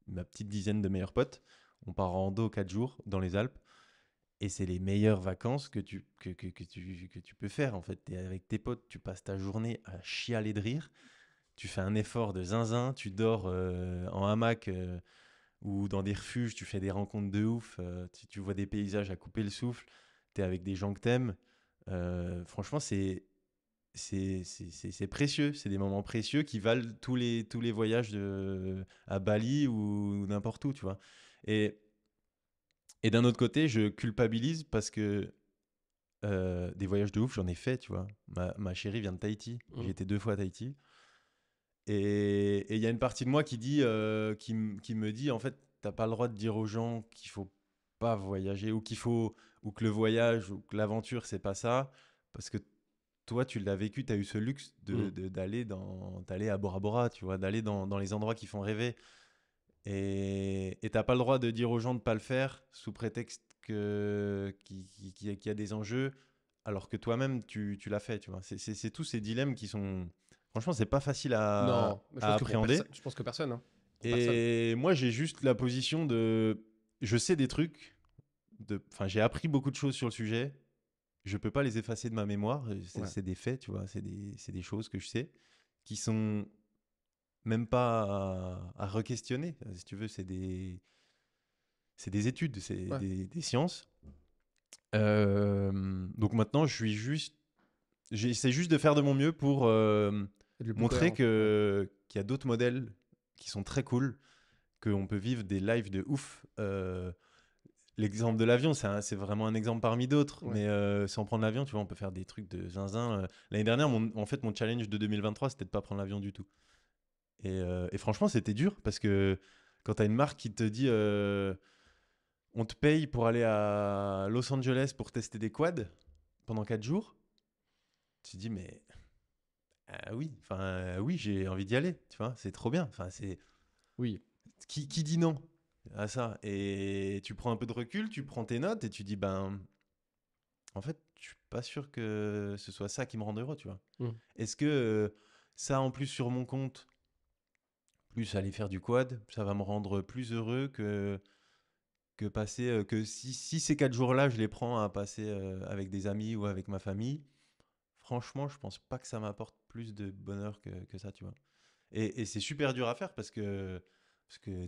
ma petite dizaine de meilleurs potes. On part en rando 4 jours dans les Alpes. Et c'est les meilleures vacances que tu peux faire, en fait. Tu es avec tes potes, tu passes ta journée à chialer de rire, tu fais un effort de zinzin, tu dors en hamac ou dans des refuges, tu fais des rencontres de ouf, tu vois des paysages à couper le souffle, tu es avec des gens que t'aimes. Franchement, c'est précieux, c'est des moments précieux qui valent tous les voyages à Bali ou n'importe où, tu vois. Et, et d'un autre côté, je culpabilise parce que des voyages de ouf, j'en ai fait, tu vois. Ma chérie vient de Tahiti. J'ai Mm. été 2 fois à Tahiti. Et il y a une partie de moi qui dit, qui me dit, en fait, t'as pas le droit de dire aux gens qu'il faut pas voyager ou que le voyage ou que l'aventure, c'est pas ça. Parce que toi, tu l'as vécu, tu as eu ce luxe Mm. d'aller à Bora Bora, tu vois, d'aller dans les endroits qui font rêver. Et t'as pas le droit de dire aux gens de pas le faire sous prétexte qu'il y a des enjeux, alors que toi-même tu l'as fait, tu vois. C'est tous ces dilemmes qui sont, franchement, c'est pas facile Non, mais je à pense que pour appréhender. personne. Je pense que personne. Hein. Pour personne. Et moi, j'ai juste la position je sais des trucs, enfin, j'ai appris beaucoup de choses sur le sujet. Je peux pas les effacer de ma mémoire. Ouais. C'est des faits, tu vois. C'est des choses que je sais qui sont même pas à re-questionner. Si tu veux, c'est des études, c'est Ouais. des sciences. Donc maintenant, j'essaie juste de faire de mon mieux pour C'est le plus montrer cohérent. Ouais. qu'il y a d'autres modèles qui sont très cool, qu'on peut vivre des lives de ouf. L'exemple de l'avion, c'est vraiment un exemple parmi d'autres, Ouais. mais sans prendre l'avion, tu vois, on peut faire des trucs de zinzin. L'année dernière, en fait, mon challenge de 2023, c'était de pas prendre l'avion du tout. Et franchement, c'était dur parce que quand tu as une marque qui te dit on te paye pour aller à Los Angeles pour tester des quads pendant 4 jours, tu te dis mais oui, enfin oui, j'ai envie d'y aller, tu vois, c'est trop bien. Enfin, Oui. qui dit non à ça? Et tu prends un peu de recul, tu prends tes notes et tu dis ben en fait, je suis pas sûr que ce soit ça qui me rende heureux, tu vois. Mm. Est-ce que ça en plus sur mon compte, plus aller faire du quad, ça va me rendre plus heureux que passer que si ces 4 jours-là, je les prends à passer avec des amis ou avec ma famille, franchement, je pense pas que ça m'apporte plus de bonheur que ça, tu vois. Et c'est super dur à faire parce que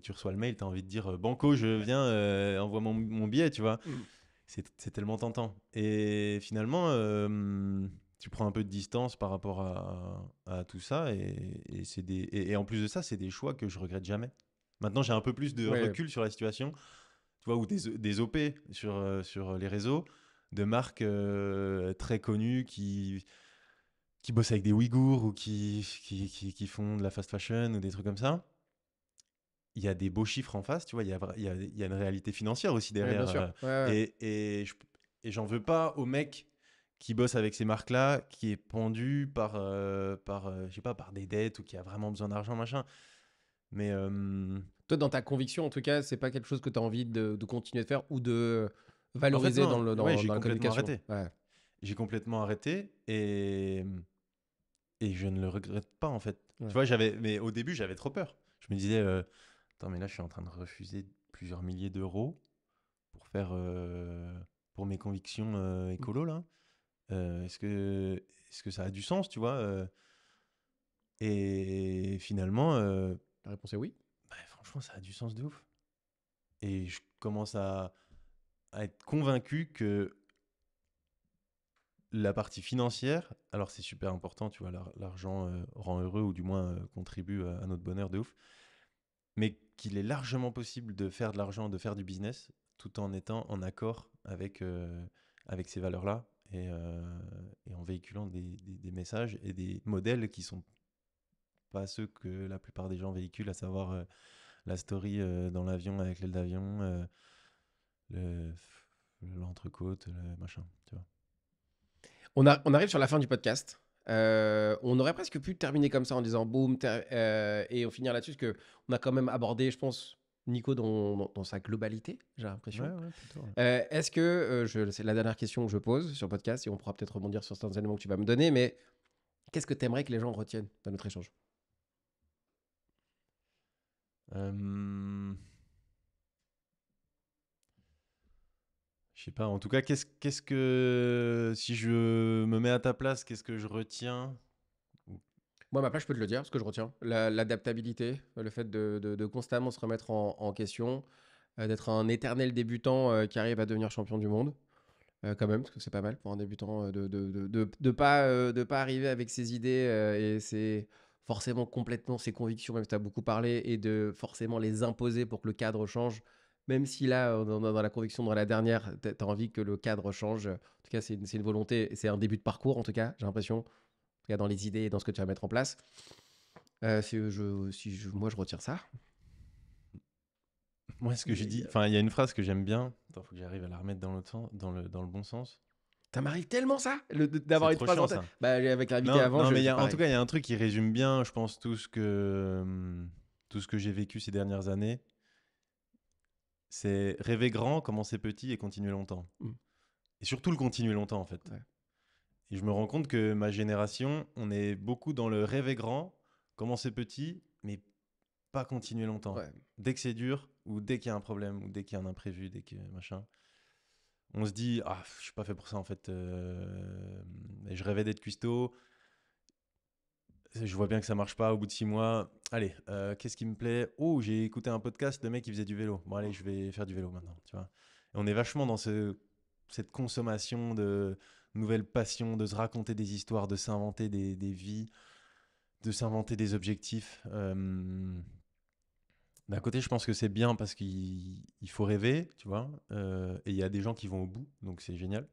tu reçois le mail, tu as envie de dire Banco, je viens, envoie mon billet, tu vois. Mm. C'est tellement tentant. Et finalement, tu prends un peu de distance par rapport à tout ça. Et en plus de ça, c'est des choix que je regrette jamais. Maintenant, j'ai un peu plus de Ouais. recul sur la situation, tu vois, ou des OP sur les réseaux, de marques très connues qui bossent avec des Ouïghours ou qui font de la fast fashion ou des trucs comme ça. Il y a des beaux chiffres en face, tu vois, il y a une réalité financière aussi Ouais, bien derrière. sûr. Ouais, ouais. Et j'en veux pas au mec qui bosse avec ces marques-là, qui est pendu je sais pas, par des dettes ou qui a vraiment besoin d'argent, machin. Mais Toi, dans ta conviction, en tout cas, c'est pas quelque chose que tu as envie de continuer de faire ou de en fait, valoriser non, ouais, j'ai dans la complètement communication. arrêté. Ouais. J'ai complètement arrêté et je ne le regrette pas, en fait. Ouais. Tu vois, mais au début, j'avais trop peur. Je me disais, attends, mais là, je suis en train de refuser plusieurs milliers d'euros pour faire pour mes convictions écolo là. Est-ce que ça a du sens, tu vois Et finalement, La réponse est oui. bah, franchement, ça a du sens de ouf. Et je commence à être convaincu que la partie financière, alors c'est super important, tu vois, l'argent rend heureux ou du moins contribue à notre bonheur de ouf, mais qu'il est largement possible de faire de l'argent, de faire du business, tout en étant en accord avec ces valeurs-là et en véhiculant des messages et des modèles qui sont pas ceux que la plupart des gens véhiculent, à savoir la story dans l'avion avec l'aile d'avion, le- l'entrecôte, le machin, tu vois. On arrive sur la fin du podcast. On aurait presque pu terminer comme ça en disant boum et on finir là-dessus parce que on a quand même abordé, je pense, Nico dans sa globalité, j'ai l'impression. Ouais, plutôt. Ouais. Est-ce que c'est la dernière question que je pose sur le podcast et on pourra peut-être rebondir sur certains éléments que tu vas me donner, mais qu'est-ce que tu aimerais que les gens retiennent dans notre échange? Je sais pas, en tout cas, qu'est-ce que, si je me mets à ta place, qu'est-ce que je retiens? Moi, à ma place, je peux te le dire, ce que je retiens. L'adaptabilité, le fait de constamment se remettre en question, d'être un éternel débutant qui arrive à devenir champion du monde, quand même, parce que c'est pas mal pour un débutant de pas arriver avec ses idées et forcément complètement ses convictions, même si tu as beaucoup parlé, et de forcément les imposer pour que le cadre change. Même si là, dans la conviction, dans la dernière, tu as envie que le cadre change. En tout cas, c'est une volonté, c'est un début de parcours, en tout cas, j'ai l'impression. En tout cas, dans les idées et dans ce que tu vas mettre en place. Moi, je retire ça. Moi, ce que j'ai dit, enfin, il y a une phrase que j'aime bien. Attends, faut que j'arrive à la remettre dans l'autre sens, dans le bon sens. Ça m'arrive tellement ça, d'avoir C'est une trop phrase en chiant, tête. ça. Bah, avec l'invité Non, avant, non, mais c'est en pareil. tout cas, il y a un truc qui résume bien, je pense, tout ce que j'ai vécu ces dernières années. C'est rêver grand, commencer petit et continuer longtemps. Mm. Et surtout le continuer longtemps, en fait. Ouais. Et je me rends compte que ma génération, on est beaucoup dans le rêver grand, commencer petit, mais pas continuer longtemps. Ouais. Dès que c'est dur, ou dès qu'il y a un problème, ou dès qu'il y a un imprévu, dès que machin, on se dit ah, je suis pas fait pour ça en fait. Et je rêvais d'être cuistot. Je vois bien que ça marche pas au bout de 6 mois. Allez, qu'est-ce qui me plaît? Oh, j'ai écouté un podcast de mec qui faisait du vélo. Bon, allez, je vais faire du vélo maintenant. Tu vois. Et on est vachement dans cette consommation de nouvelles passions, de se raconter des histoires, de s'inventer des vies, de s'inventer des objectifs. D'un côté, je pense que c'est bien parce qu'il faut rêver, tu vois. Et il y a des gens qui vont au bout, donc c'est génial.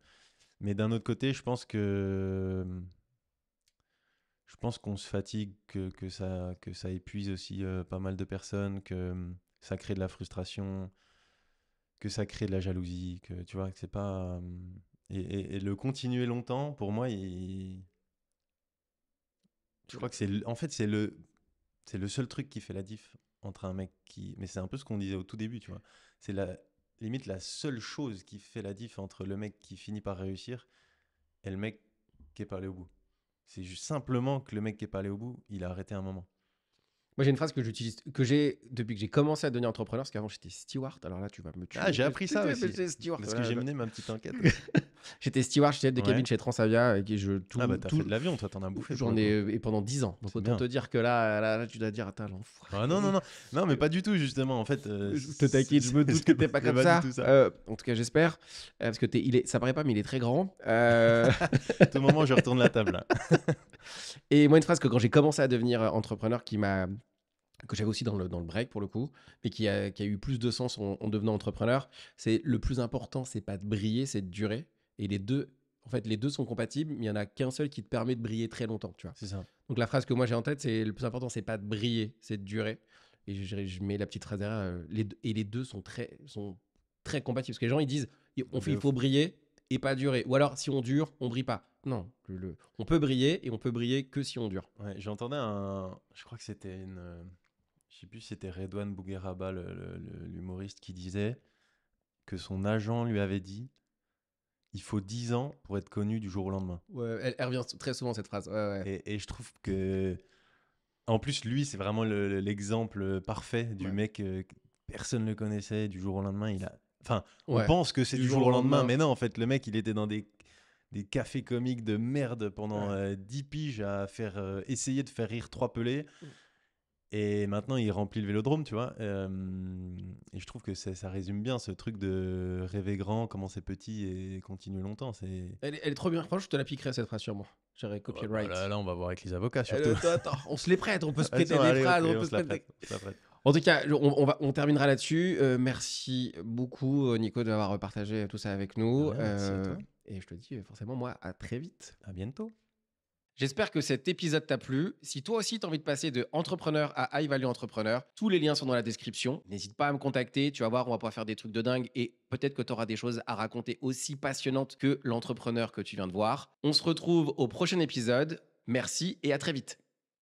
Mais d'un autre côté, je pense qu'on se fatigue, que ça épuise aussi pas mal de personnes, que ça crée de la frustration, que ça crée de la jalousie, que tu vois, que c'est pas. Et le continuer longtemps, pour moi, je crois que en fait, c'est le seul truc qui fait la diff entre un mec qui. Mais c'est un peu ce qu'on disait au tout début, tu vois. C'est limite la seule chose qui fait la diff entre le mec qui finit par réussir et le mec qui est pas allé au bout. C'est juste simplement que le mec qui est pas allé au bout, il a arrêté un moment. Moi, j'ai une phrase que j'utilise, que j'ai depuis que j'ai commencé à devenir entrepreneur, parce qu'avant j'étais steward. Alors là, tu vas me tuer. Ah, j'ai appris ça aussi. J'étais steward. Parce que Voilà, j'ai là. mené ma petite enquête. J'étais steward, j'étais de cabine Ouais. chez Transavia. Et Ah bah t'as fait de l'avion, toi, t'en as bouffé. pour J'en le coup. ai et pendant 10 ans. Donc C'est autant bien. te dire que là, tu dois dire, attends, l'enfoiré. Ah non, non, non. Non, mais pas du tout, justement. En fait, Je te taquine, je me doute que t'es pas c'est comme pas ça. du tout ça. En tout cas, j'espère. Parce que ça paraît pas, mais il est très grand. À tout moment, je retourne la table, là. Et moi, une phrase que quand j'ai commencé à devenir entrepreneur, que j'avais aussi dans le break pour le coup, mais qui a eu plus de sens en devenant entrepreneur, c'est le plus important, c'est pas de briller, c'est de durer. Et les deux sont compatibles, mais il y en a qu'un seul qui te permet de briller très longtemps, tu vois. C'est ça. Donc la phrase que moi j'ai en tête, c'est le plus important, c'est pas de briller, c'est de durer. Et je mets la petite phrase derrière. Les deux sont très compatibles. Parce que les gens, ils disent, il faut briller et pas durer. Ou alors, si on dure, on brille pas. Non, on peut briller et on peut briller que si on dure. Ouais, j'entendais je crois que c'était je sais plus si c'était Redouane Bougueraba, l'humoriste, qui disait que son agent lui avait dit il faut 10 ans pour être connu du jour au lendemain. Ouais, elle revient très souvent cette phrase. Ouais, ouais. Et je trouve que. En plus, lui, c'est vraiment l'exemple parfait du Ouais. mec que personne ne le connaissait du jour au lendemain. Enfin, on Ouais. pense que c'est du jour au lendemain, mais non, en fait, le mec, il était dans des cafés comiques de merde pendant 10 piges à essayer de faire rire 3 pelés. Et maintenant, il remplit le vélodrome, tu vois. Et je trouve que ça résume bien ce truc de rêver grand, commencer petit et continuer longtemps. Elle est trop bien. Franchement, je te la piquerai cette phrase sur moi. J'aurais copyright. Là, on va voir avec les avocats surtout. Attends, on se les prête, on peut se prêter Attends, des allez, phrases. ok, On peut on se se la prêter- prête, on se la prête. En tout cas, on terminera là-dessus. Merci beaucoup, Nico, d'avoir partagé tout ça avec nous. De rien, merci à toi. Et je te dis forcément, moi, à très vite. À bientôt. J'espère que cet épisode t'a plu. Si toi aussi tu as envie de passer de entrepreneur à high value entrepreneur, tous les liens sont dans la description. N'hésite pas à me contacter, tu vas voir, on va pouvoir faire des trucs de dingue et peut-être que tu auras des choses à raconter aussi passionnantes que l'entrepreneur que tu viens de voir. On se retrouve au prochain épisode. Merci et à très vite.